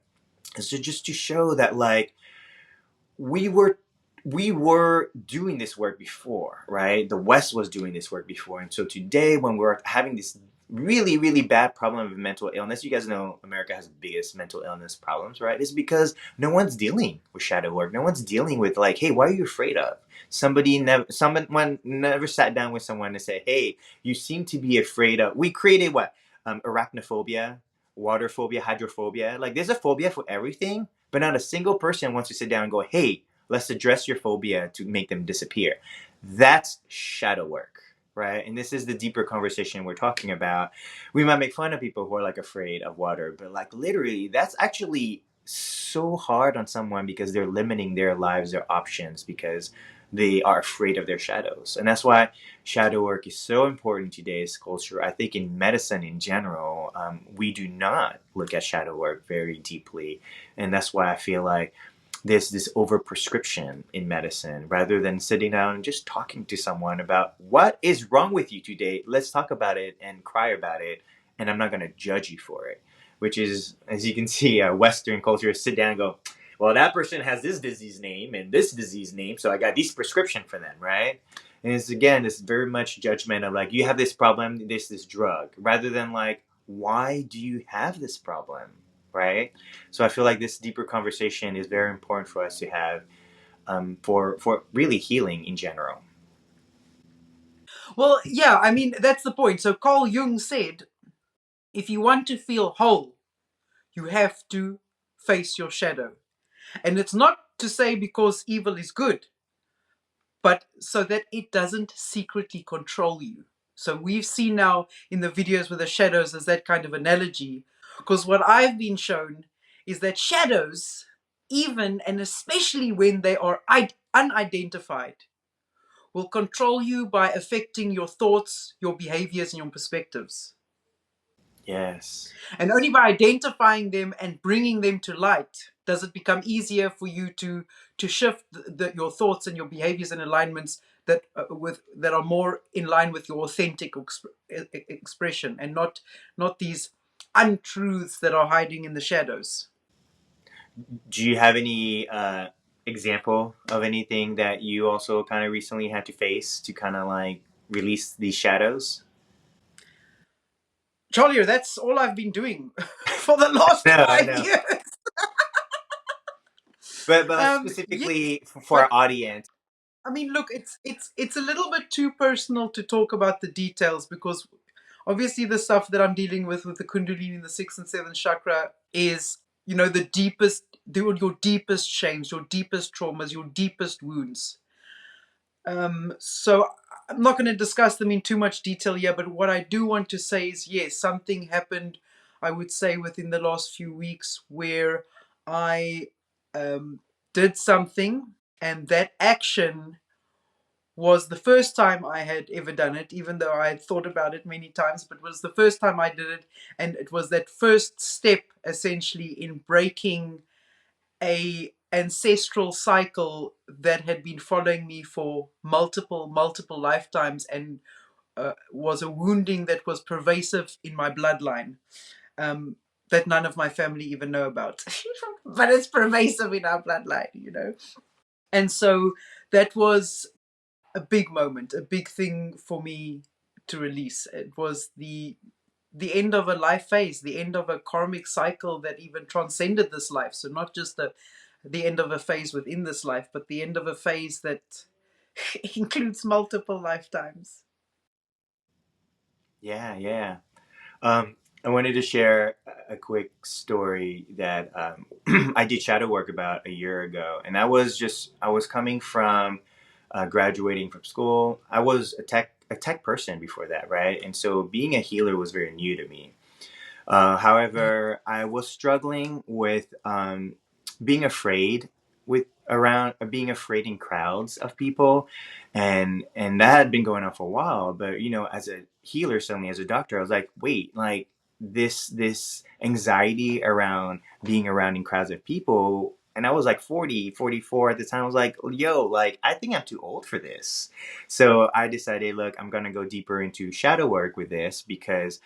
And so just to show that like we were we were doing this work before, right? The West was doing this work before. And so today when we're having this really, really bad problem of mental illness, you guys know America has the biggest mental illness problems, right? It's because no one's dealing with shadow work. No one's dealing with like, hey, what are you afraid of? Someone never sat down with someone and said, hey, you seem to be afraid of, we created what? Arachnophobia, water phobia, hydrophobia. Like there's a phobia for everything, but not a single person wants to sit down and go, hey, let's address your phobia to make them disappear. That's shadow work, right? And this is the deeper conversation we're talking about. We might make fun of people who are like afraid of water, but like literally, that's actually so hard on someone because they're limiting their lives, their options, because they are afraid of their shadows. And that's why shadow work is so important in today's culture. I think in medicine in general, we do not look at shadow work very deeply. And that's why I feel like there's this overprescription in medicine rather than sitting down and just talking to someone about what is wrong with you today. Let's talk about it and cry about it. And I'm not going to judge you for it, which is, as you can see, Western culture sit down and go, well, that person has this disease name and this disease name, so I got this prescription for them, right? And it's again, it's very much judgment of like, you have this problem, this drug, rather than like, why do you have this problem, right? So I feel like this deeper conversation is very important for us to have, for really healing in general. Well, yeah, I mean, that's the point. So Carl Jung said, if you want to feel whole, you have to face your shadow. And it's not to say because evil is good, but so that it doesn't secretly control you. So we've seen now in the videos with the shadows as that kind of analogy, because what I've been shown is that shadows, even and especially when they are unidentified, will control you by affecting your thoughts, your behaviors, and your perspectives. Yes. And only by identifying them and bringing them to light does it become easier for you to shift your thoughts and your behaviors and alignments that are more in line with your authentic expression, and not these untruths that are hiding in the shadows. Do you have any example of anything that you also kind of recently had to face to kind of like release these shadows? Charlie, that's all I've been doing for the last No, I 5 know. years. But like Yeah, specifically for but our audience. I mean, look, it's a little bit too personal to talk about the details, because obviously the stuff that I'm dealing with the Kundalini, the sixth and seventh chakra, is, the deepest, your deepest shames, your deepest traumas, your deepest wounds. So I'm not going to discuss them in too much detail here, but what I do want to say is, yes, something happened, I would say, within the last few weeks where I did something, and that action was the first time I had ever done it, even though I had thought about it many times, but it was the first time I did it. And it was that first step, essentially, in breaking a ancestral cycle that had been following me for multiple lifetimes, and was a wounding that was pervasive in my bloodline, that none of my family even know about. But it's pervasive in our bloodline. And so that was a big moment, a big thing for me to release. It was the end of a life phase, the end of a karmic cycle that even transcended this life. So not just the end of a phase within this life, but the end of a phase that includes multiple lifetimes. Yeah, yeah. Um, I wanted to share a quick story that I did shadow work about a year ago, and I was coming from graduating from school. I was a tech person before that, right? And so being a healer was very new to me. However, I was struggling with being afraid being afraid in crowds of people, and that had been going on for a while. But as a healer, suddenly as a doctor, I was like, wait, like this anxiety around being around in crowds of people. And I was like 40, 44 at the time. I was like, yo, like, I think I'm too old for this. So I decided, look, I'm going to go deeper into shadow work with this, because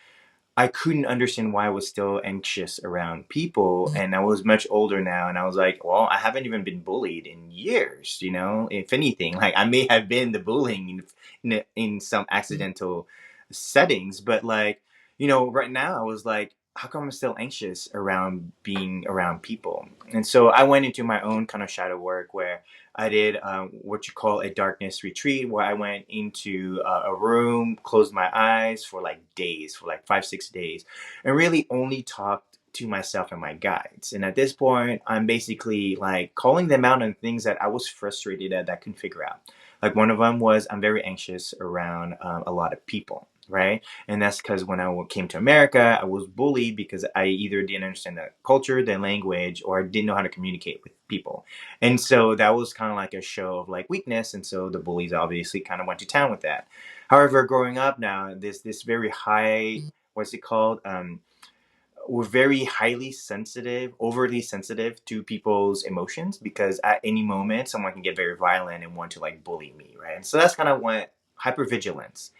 I couldn't understand why I was still anxious around people. And I was much older now. And I was like, well, I haven't even been bullied in years, if anything. Like, I may have been the bullying in some accidental settings. But, like, right now I was like, how come I'm still anxious around being around people? And so I went into my own kind of shadow work, where I did what you call a darkness retreat, where I went into a room, closed my eyes for like days, for like 5, 6 days, and really only talked to myself and my guides. And at this point, I'm basically like calling them out on things that I was frustrated at that I couldn't figure out. Like, one of them was, I'm very anxious around a lot of people. Right. And that's because when I came to America, I was bullied because I either didn't understand the culture, the language, or I didn't know how to communicate with people. And so that was kind of like a show of like weakness. And so the bullies obviously kind of went to town with that. However, growing up now, this very high, what's it called? We're very highly sensitive, overly sensitive to people's emotions, because at any moment someone can get very violent and want to like bully me. Right. And so that's kind of what hypervigilance.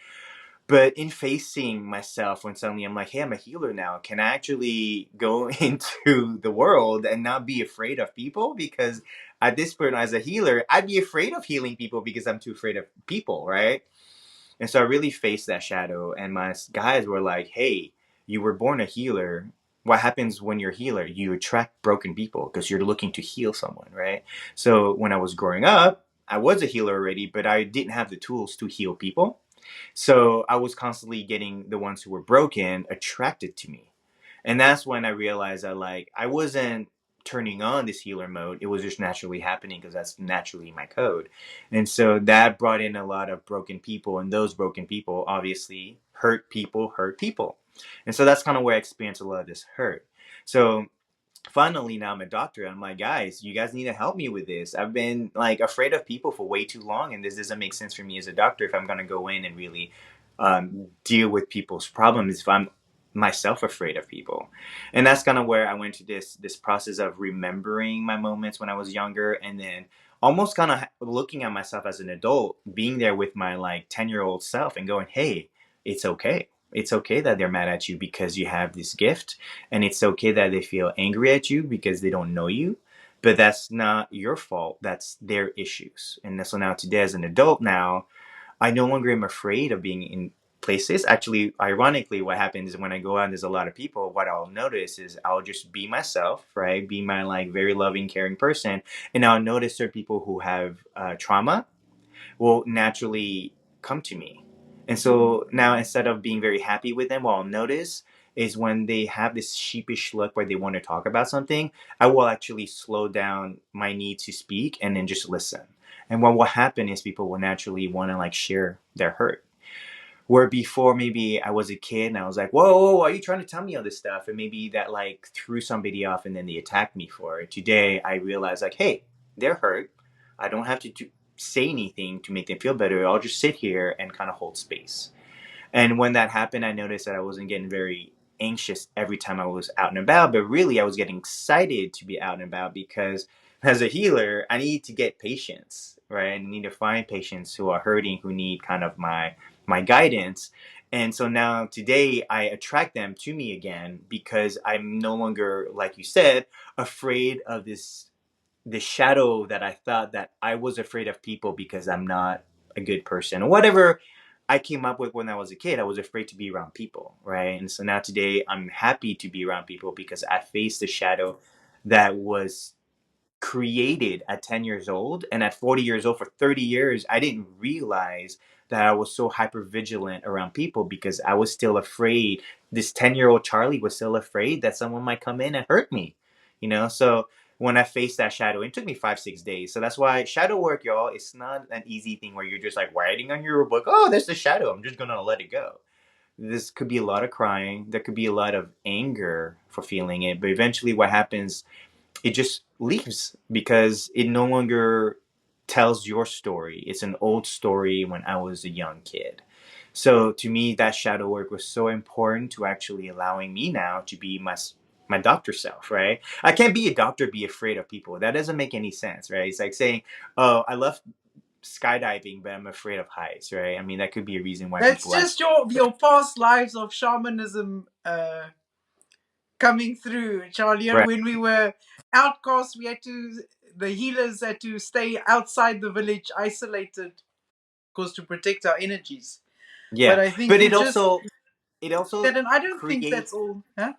But in facing myself, when suddenly I'm like, hey, I'm a healer now, can I actually go into the world and not be afraid of people? Because at this point, as a healer, I'd be afraid of healing people because I'm too afraid of people, right? And so I really faced that shadow. And my guys were like, hey, you were born a healer. What happens when you're a healer? You attract broken people because you're looking to heal someone, right? So when I was growing up, I was a healer already, but I didn't have the tools to heal people. So I was constantly getting the ones who were broken attracted to me. And that's when I realized that like I wasn't turning on this healer mode. It was just naturally happening because that's naturally my code. And so that brought in a lot of broken people, and those broken people obviously hurt people. And so that's kind of where I experienced a lot of this hurt. So finally now I'm a doctor. I'm like, guys, you guys need to help me with this. I've been like afraid of people for way too long, and this doesn't make sense for me as a doctor if I'm going to go in and really deal with people's problems if I'm myself afraid of people. And that's kind of where I went to this process of remembering my moments when I was younger, and then almost kind of looking at myself as an adult, being there with my like 10-year-old self and going, hey, it's okay. It's okay that they're mad at you because you have this gift, and it's okay that they feel angry at you because they don't know you, but that's not your fault. That's their issues. And so now today as an adult now, I no longer am afraid of being in places. Actually, ironically, what happens is when I go out and there's a lot of people, what I'll notice is I'll just be myself, right? Be my like very loving, caring person. And I'll notice certain people who have trauma will naturally come to me. And so now instead of being very happy with them, what I'll notice is when they have this sheepish look where they want to talk about something, I will actually slow down my need to speak and then just listen. And what will happen is people will naturally want to like share their hurt. Where before maybe I was a kid and I was like, whoa, whoa, whoa, are you trying to tell me all this stuff? And maybe that like threw somebody off and then they attacked me for it. Today I realize like, hey, they're hurt. I don't have to say anything to make them feel better. I'll just sit here and kind of hold space. And when that happened, I noticed that I wasn't getting very anxious every time I was out and about, but really I was getting excited to be out and about because as a healer, I need to get patients, right? I need to find patients who are hurting, who need kind of my guidance. And so now today I attract them to me again because I'm no longer, like you said, afraid of this shadow that I thought that I was afraid of people because I'm not a good person or whatever I came up with when I was a kid. I was afraid to be around people, right? And so now today I'm happy to be around people because I faced the shadow that was created at 10 years old, and at 40 years old for 30 years I didn't realize that I was so hyper vigilant around people because I was still afraid. This 10-year-old Charlie was still afraid that someone might come in and hurt me, so when I faced that shadow, it took me 5-6 days. So that's why shadow work, y'all, it's not an easy thing where you're just like writing on your book, oh, there's the shadow, I'm just gonna let it go. This could be a lot of crying, there could be a lot of anger for feeling it, but eventually what happens, it just leaves because it no longer tells your story. It's an old story when I was a young kid. So to me, that shadow work was so important to actually allowing me now to be my doctor self, right? I can't be a doctor, be afraid of people. That doesn't make any sense, right? It's like saying, oh, I love skydiving, but I'm afraid of heights, right? I mean, that could be a reason why That's people are just your past lives of shamanism coming through, Charlie. And right. when we were outcasts, the healers had to stay outside the village, isolated, of course, to protect our energies. But Yeah, I think but you just it also said, and I don't think create that's all. Huh?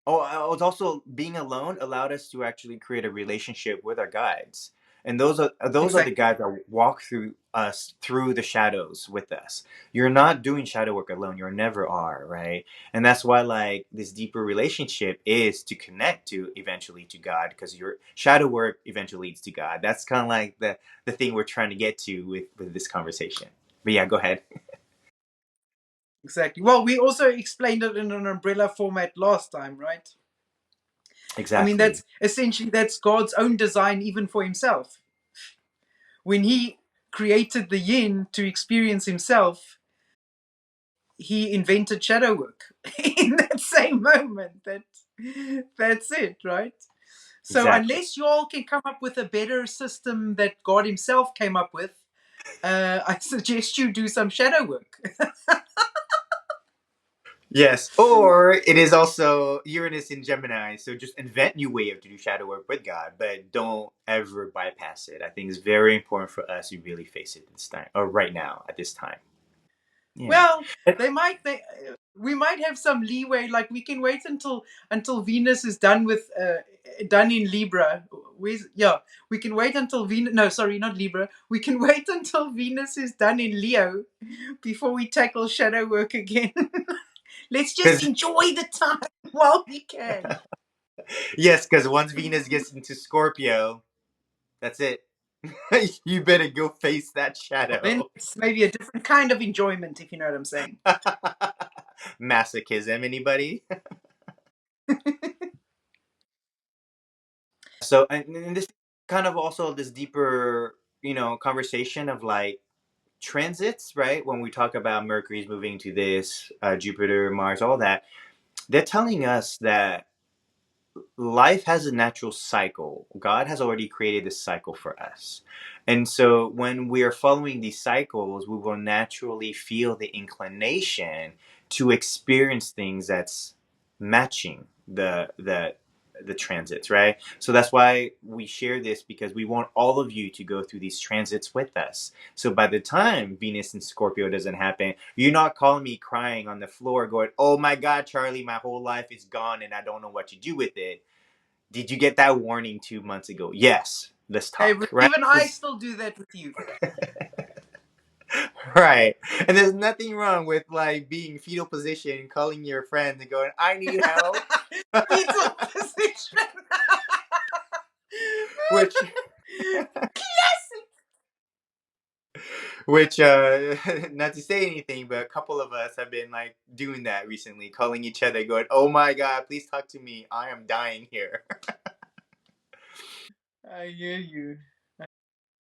Oh, it was also being alone allowed us to actually create a relationship with our guides, and those are the Exactly. guides that walk through us through the shadows with us. You're not doing shadow work alone. You never are, right? And that's why like this deeper relationship is to connect to eventually to God, because your shadow work eventually leads to God. That's kind of like the thing we're trying to get to with this conversation. But yeah, go ahead. Exactly. Well, we also explained it in an umbrella format last time, right? I mean, Exactly. that's essentially that's God's own design, even for Himself. When He created the yin to experience Himself, He invented shadow work in that same moment. That's it, right? So Exactly. unless you all can come up with a better system that God Himself came up with, I suggest you do some shadow work. Yes, or it is also Uranus in Gemini. So just invent new way of to do shadow work with God, but don't ever bypass it. I think it's very important for us to really face it this time, or right now at this time. Yeah. Well, we might have some leeway. Like we can wait until Venus is done with done in Libra. We can wait until Venus. No, sorry, not Libra. We can wait until Venus is done in Leo before we tackle shadow work again. Let's just Because enjoy the time while we can. yes, because once Venus gets into Scorpio, that's it. You better go face that Well, then shadow. it's maybe a different kind of enjoyment, if you know what I'm saying. Masochism, anybody? So, and this kind of also this deeper, conversation of like transits, right? When we talk about Mercury's moving to this, Jupiter, Mars, all that, they're telling us that life has a natural cycle. God has already created this cycle for us. And so when we are following these cycles, we will naturally feel the inclination to experience things that's matching the transits, right? So that's why we share this, because we want all of you to go through these transits with us. So by the time Venus and Scorpio doesn't happen, you're not calling me crying on the floor going, "Oh my God, Charlie, my whole life is gone and I don't know what to do with it." Did you get that warning 2 months ago? Yes. Let's Hey, talk, right? even I still do that with you. Right. And there's nothing wrong with like being fetal position, calling your friends and going, "I need help." Fetal position. which Classic. which not to say anything, but a couple of us have been like doing that recently, calling each other going, "Oh my God, please talk to me. I am dying here." I hear you.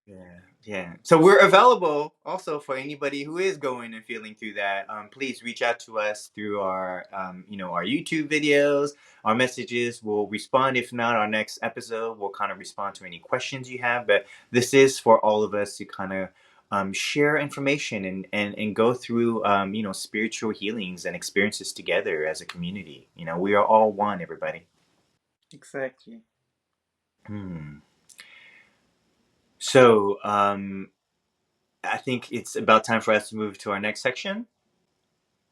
Yeah, yeah. So we're available also for anybody who is going and feeling through that. Please reach out to us through our, our YouTube videos, our messages. We'll respond. If not, our next episode, we'll kind of respond to any questions you have. But this is for all of us to kind of share information and go through, spiritual healings and experiences together as a community. We are all one, everybody. Exactly. Hmm. So, I think it's about time for us to move to our next section.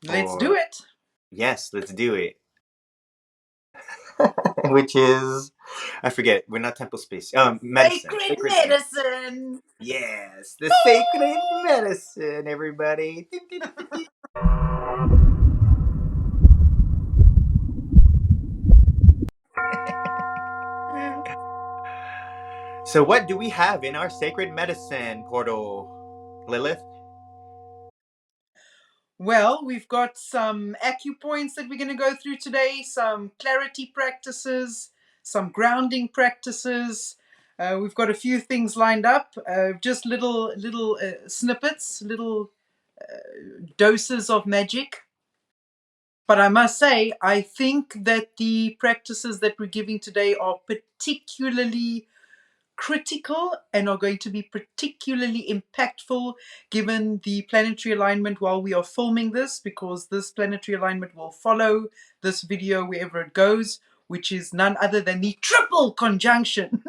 Let's do Or it. yes, let's do it. Which is, I forget. We're not temple space. Medicine, Sacred sacred medicine. medicine. Yes, the sacred medicine, everybody. So, what do we have in our sacred medicine portal, Lilith? Well, we've got some acupoints that we're going to go through today, some clarity practices, some grounding practices. We've got a few things lined up, just little snippets, little doses of magic. But I must say, I think that the practices that we're giving today are particularly critical and are going to be particularly impactful given the planetary alignment while we are filming this, because this planetary alignment will follow this video wherever it goes, which is none other than the triple conjunction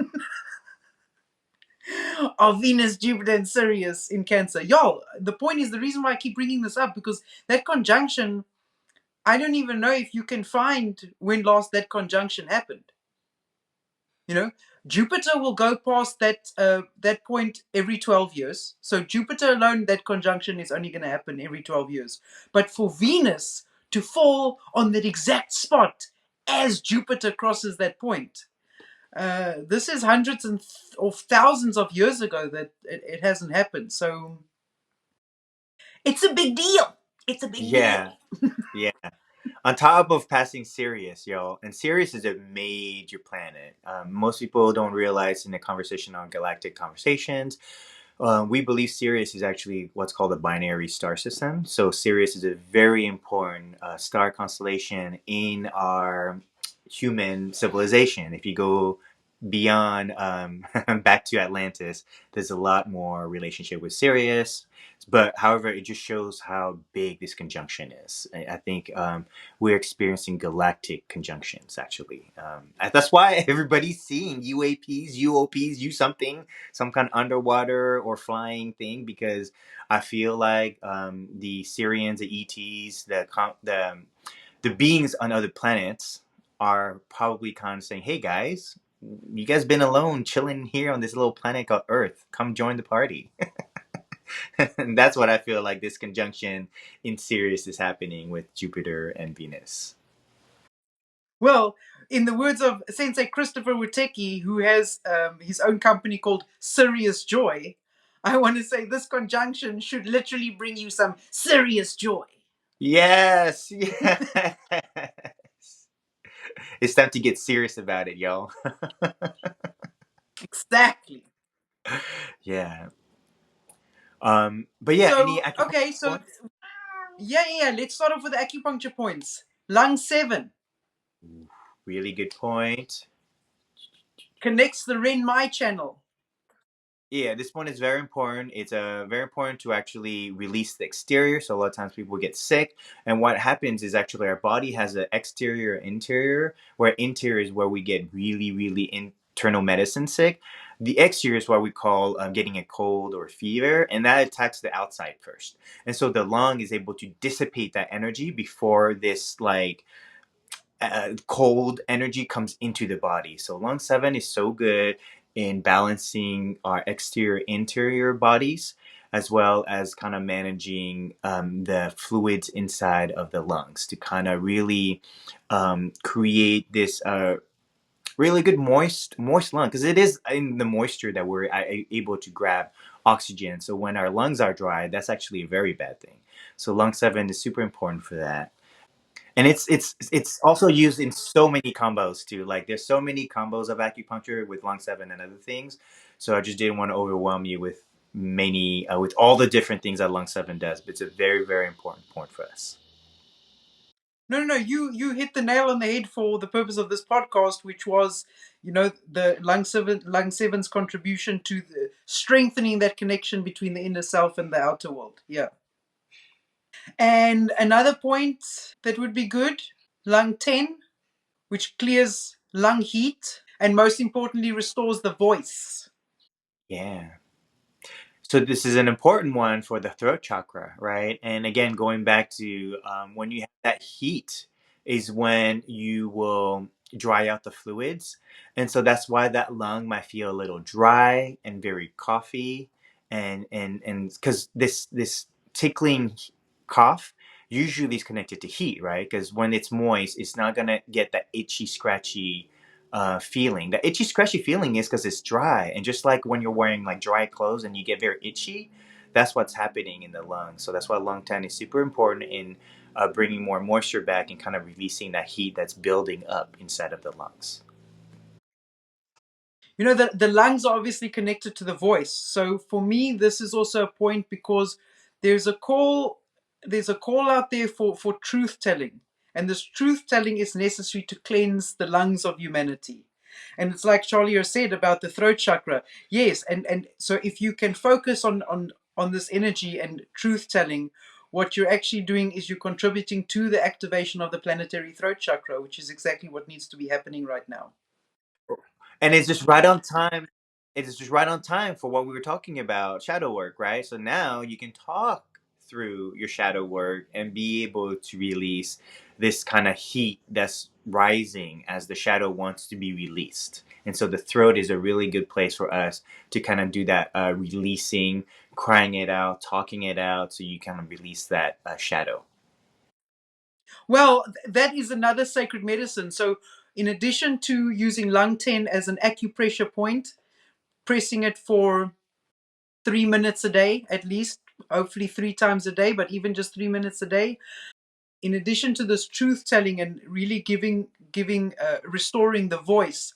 of Venus, Jupiter, and Sirius in Cancer. Y'all, the point is, the reason why I keep bringing this up, because that conjunction, I don't even know if you can find when last that conjunction happened. You know, Jupiter will go past that point every 12 years. So Jupiter alone, that conjunction is only going to happen every 12 years. But for Venus to fall on that exact spot as Jupiter crosses that point, this is hundreds of thousands of years ago that it hasn't happened. So it's a big deal. It's a big deal. Yeah, yeah. On top of passing Sirius, yo, and Sirius is a major planet. Most people don't realize in the conversation on Galactic Conversations, we believe Sirius is actually what's called a binary star system. So Sirius is a very important star constellation in our human civilization. If you go beyond back to Atlantis, there's a lot more relationship with Sirius. But however, it just shows how big this conjunction is. I think we're experiencing galactic conjunctions, actually. That's why everybody's seeing UAPs, UOPs, something, some kind of underwater or flying thing, because I feel like the Syrians, the ETs, the beings on other planets are probably kind of saying, "Hey guys, you guys been alone, chilling here on this little planet called Earth. Come join the party." And that's what I feel like this conjunction in Sirius is happening with Jupiter and Venus. Well, in the words of Sensei Christopher Witecki, who has his own company called Serious Joy, I want to say this conjunction should literally bring you some serious joy. Yes, yes. It's time to get serious about it, y'all. Exactly. Yeah. But yeah, any So, okay, acupuncture so points? yeah. Let's start off with the acupuncture points. Lung 7 Really good point. connects the Ren-Mai channel. Yeah, this one is very important. It's very important to actually release the exterior. So a lot of times people get sick, and what happens is actually our body has an exterior, interior. Where interior is where we get really, really internal medicine sick. The exterior is what we call getting a cold or fever, and that attacks the outside first. And so the lung is able to dissipate that energy before this cold energy comes into the body. So lung 7 is so good in balancing our exterior interior bodies, as well as kind of managing the fluids inside of the lungs to kind of really create this really good moist lung, because it is in the moisture that we're able to grab oxygen. So when our lungs are dry, that's actually a very bad thing. So lung 7 is super important for that. And it's also used in so many combos too. Like there's so many combos of acupuncture with lung 7 and other things. So I just didn't want to overwhelm you with many with all the different things that lung 7 does. But it's a very, very important point for us. No. You hit the nail on the head for the purpose of this podcast, which was, the lung seven's contribution to the strengthening that connection between the inner self and the outer world. Yeah. And another point that would be good, lung 10, which clears lung heat and most importantly restores the voice. Yeah. So this is an important one for the throat chakra, right? And again, going back to when you have that heat is when you will dry out the fluids. And so that's why that lung might feel a little dry and very coughy. And because this tickling cough usually is connected to heat, right? Because when it's moist, it's not gonna get that itchy, scratchy feeling. The itchy scratchy feeling is because it's dry, and just like when you're wearing like dry clothes and you get very itchy, that's what's happening in the lungs. So that's why lung 10 is super important in bringing more moisture back and kind of releasing that heat that's building up inside of the lungs. The lungs are obviously connected to the voice. So for me, this is also a point because there's a call out there for truth telling. And this truth telling is necessary to cleanse the lungs of humanity. And it's like Charlie has said about the throat chakra. Yes, and so if you can focus on this energy and truth telling, what you're actually doing is you're contributing to the activation of the planetary throat chakra, which is exactly what needs to be happening right now. And it's just right on time. It is just right on time for what we were talking about, shadow work, right? So now you can talk through your shadow work and be able to release this kind of heat that's rising as the shadow wants to be released. And so the throat is a really good place for us to kind of do that releasing, crying it out, talking it out, so you kind of release that shadow. Well, that is another sacred medicine. So, in addition to using lung 10 as an acupressure point, pressing it for 3 minutes a day, at least, hopefully 3 times a day, but even just 3 minutes a day. In addition to this truth telling and really restoring the voice,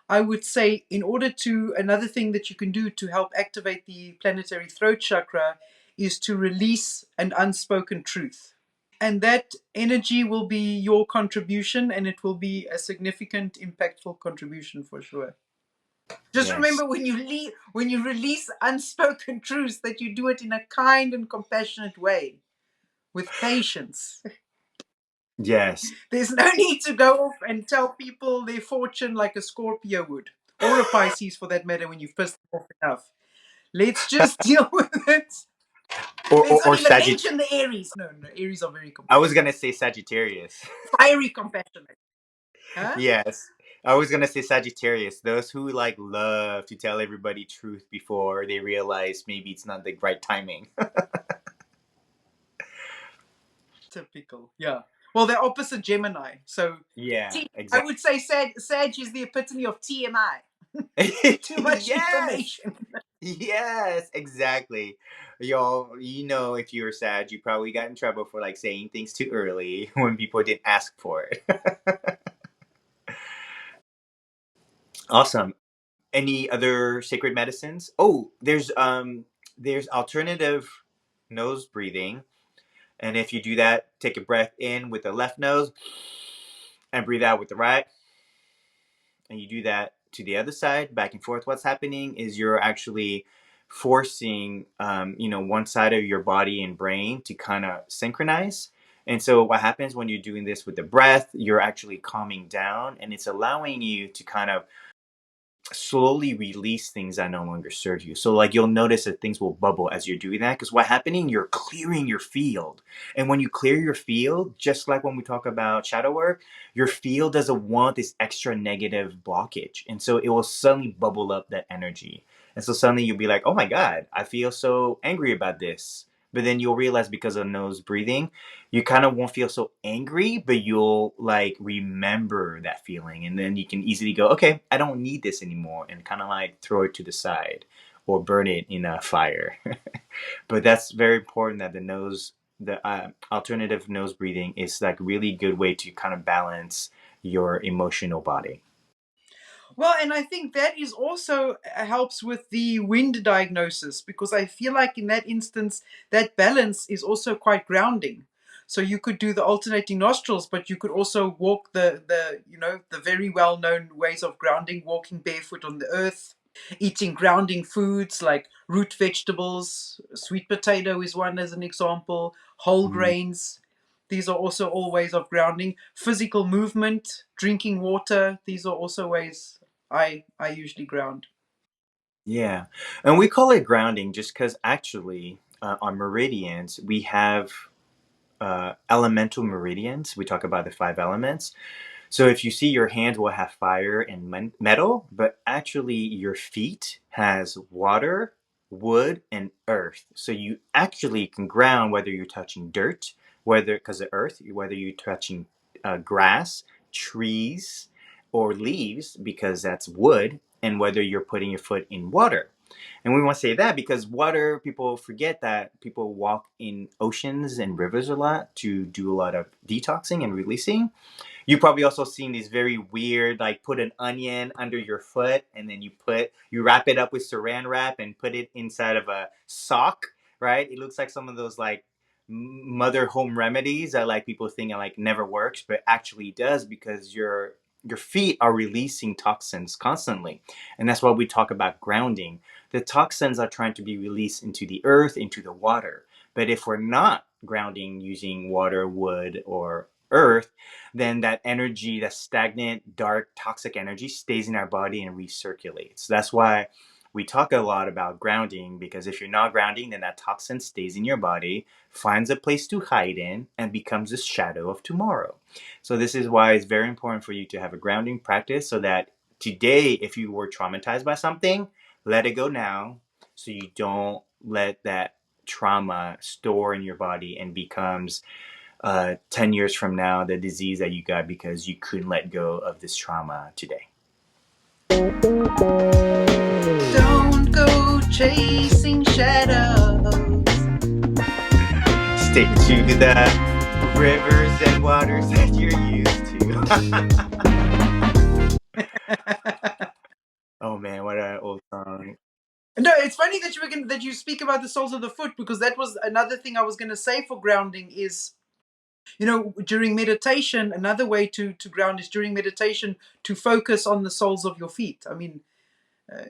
I would say another thing that you can do to help activate the planetary throat chakra is to release an unspoken truth. And that energy will be your contribution, and it will be a significant, impactful contribution for sure. Just Yes. remember when you release unspoken truths, that you do it in a kind and compassionate way with patience. Yes. There's no need to go off and tell people their fortune like a Scorpio would, or a Pisces for that matter, when you've pissed them off enough. Let's just deal with it. Let's not Or even Sagitt. mention the Aries. No, no, Aries are very I was compassionate. gonna say Sagittarius. Fiery compassionate. Huh? Yes. I was gonna say Sagittarius. Those who like love to tell everybody truth before they realize maybe it's not the right timing. Typical. Yeah. Well, they're opposite Gemini. So Yeah, I exactly. would say Sag is the epitome of TMI. Too much Yes. information. Yes, exactly. Y'all, you know, if you're sad, you probably got in trouble for like saying things too early when people didn't ask for it. Awesome. Any other sacred medicines? Oh, there's alternative nose breathing. And if you do that, take a breath in with the left nose and breathe out with the right. And you do that to the other side, back and forth. What's happening is you're actually forcing, one side of your body and brain to kind of synchronize. And so, what happens when you're doing this with the breath, you're actually calming down and it's allowing you to kind of slowly release things that no longer serve you. So like you'll notice that things will bubble as you're doing that because what's happening, you're clearing your field. And when you clear your field, just like when we talk about shadow work, your field doesn't want this extra negative blockage. And so it will suddenly bubble up that energy. And so suddenly you'll be like, oh my God, I feel so angry about this. But then you'll realize because of nose breathing, you kind of won't feel so angry, but you'll like remember that feeling. And then you can easily go, okay, I don't need this anymore, and kind of like throw it to the side or burn it in a fire. But that's very important that the alternative nose breathing is like really good way to kind of balance your emotional body. Well, and I think that is also helps with the wind diagnosis, because I feel like in that instance, that balance is also quite grounding. So you could do the alternating nostrils, but you could also walk the very well known ways of grounding, walking barefoot on the earth, eating grounding foods like root vegetables. Sweet potato is one as an example. Whole Mhm. grains. These are also all ways of grounding. Physical movement, drinking water. These are also ways I usually ground. Yeah. And we call it grounding just because actually on meridians, we have elemental meridians. We talk about the five elements. So if you see your hand will have fire and metal, but actually your feet has water, wood, and earth. So you actually can ground whether you're touching dirt, whether because of earth, whether you're touching grass, trees, or leaves because that's wood, and whether you're putting your foot in water. And we want to say that because water, people forget that people walk in oceans and rivers a lot to do a lot of detoxing and releasing. You probably also seen these very weird, like put an onion under your foot and then you wrap it up with saran wrap and put it inside of a sock, right? It looks like some of those like mother home remedies that like people think like never works, but actually does because your feet are releasing toxins constantly. And that's why we talk about grounding. The toxins are trying to be released into the earth, into the water. But if we're not grounding using water, wood, or earth, then that energy, that stagnant, dark, toxic energy stays in our body and recirculates. That's why we talk a lot about grounding because if you're not grounding, then that toxin stays in your body, finds a place to hide in, and becomes a shadow of tomorrow. So, this is why it's very important for you to have a grounding practice so that today, if you were traumatized by something, let it go now so you don't let that trauma store in your body and becomes 10 years from now the disease that you got because you couldn't let go of this trauma today. Don't go chasing shadows. Stick to the rivers and waters that you're used to. Oh man, what an old song. No, it's funny that that you speak about the soles of the foot, because that was another thing I was going to say for grounding is, during meditation, another way to ground is during meditation to focus on the soles of your feet. I mean,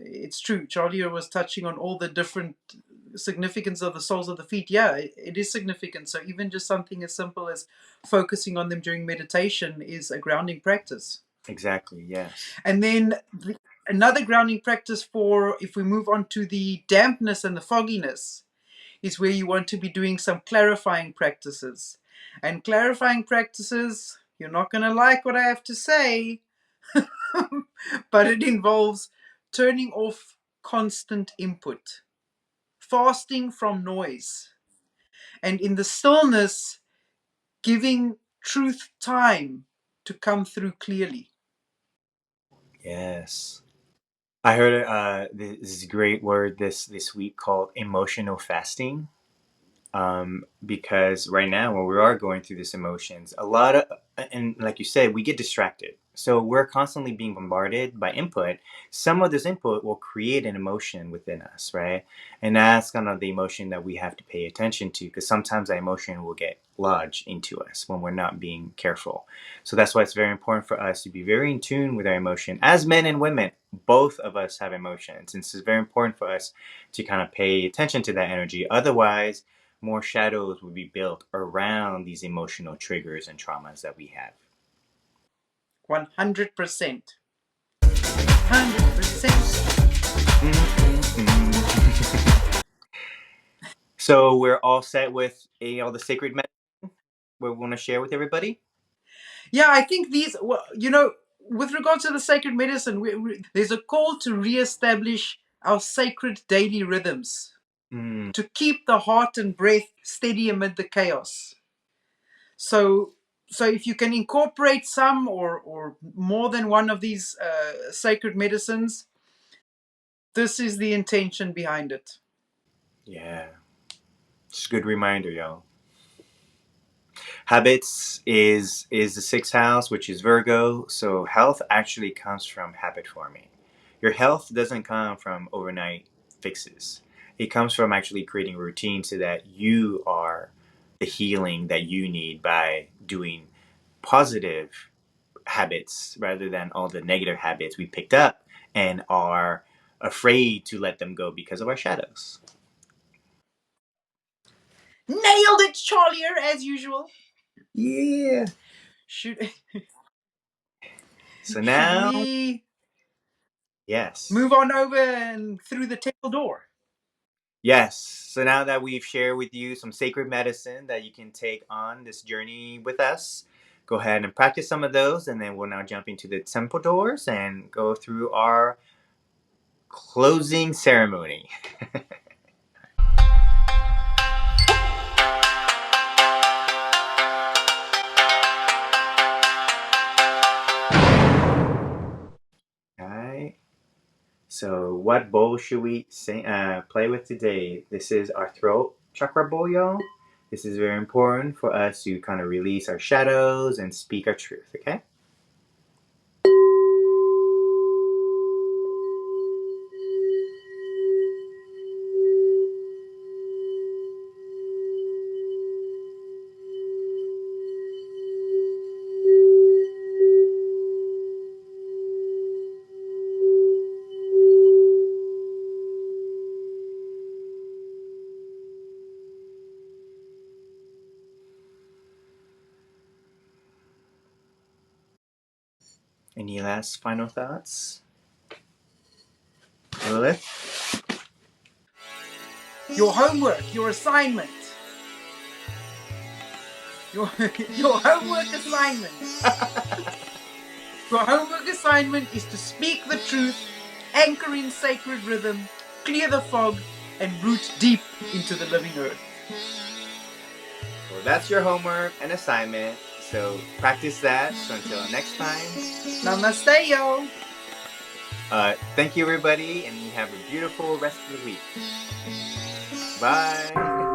It's true. Charlie was touching on all the different significance of the soles of the feet. Yeah, it is significant. So even just something as simple as focusing on them during meditation is a grounding practice. Exactly, yes. And then another grounding practice for, if we move on to the dampness and the fogginess, is where you want to be doing some clarifying practices. And clarifying practices, you're not going to like what I have to say, but it involves turning off constant input, fasting from noise, and in the stillness, giving truth time to come through clearly. Yes. I heard this great word this week called emotional fasting. Because right now, when we are going through these emotions, a lot of, and like you said, we get distracted. So we're constantly being bombarded by input. Some of this input will create an emotion within us, right? And that's kind of the emotion that we have to pay attention to, because sometimes that emotion will get lodged into us when we're not being careful. So that's why it's very important for us to be very in tune with our emotion. As men and women, both of us have emotions. And it's very important for us to kind of pay attention to that energy. Otherwise, more shadows will be built around these emotional triggers and traumas that we have. 100%. 100%. So we're all set with all the sacred medicine we want to share with everybody? Yeah, I think these, well, with regard to the sacred medicine, there's a call to reestablish our sacred daily rhythms, to keep the heart and breath steady amid the chaos. So if you can incorporate some or more than one of these sacred medicines, this is the intention behind it. Yeah. It's a good reminder, y'all. Habits is the sixth house, which is Virgo. So health actually comes from habit forming. Your health doesn't come from overnight fixes. It comes from actually creating routine so that you are the healing that you need by doing positive habits rather than all the negative habits we picked up and are afraid to let them go because of our shadows. Nailed it, Charlie, as usual. Yeah. Should So now, we yes. move on over and through the temple door? Yes. So now that we've shared with you some sacred medicine that you can take on this journey with us, go ahead and practice some of those, and then we'll now jump into the temple doors and go through our closing ceremony. Alright. So what bowl should we play with today? This is our throat chakra bowl, y'all. This is very important for us to kind of release our shadows and speak our truth, okay? Any last final thoughts? Lilith? Your homework, your assignment. Your homework assignment. Your homework assignment is to speak the truth, anchor in sacred rhythm, clear the fog, and root deep into the living earth. Well, that's your homework and assignment. So practice that. So until next time. Namaste, yo. Thank you, everybody, and you have a beautiful rest of the week. Bye.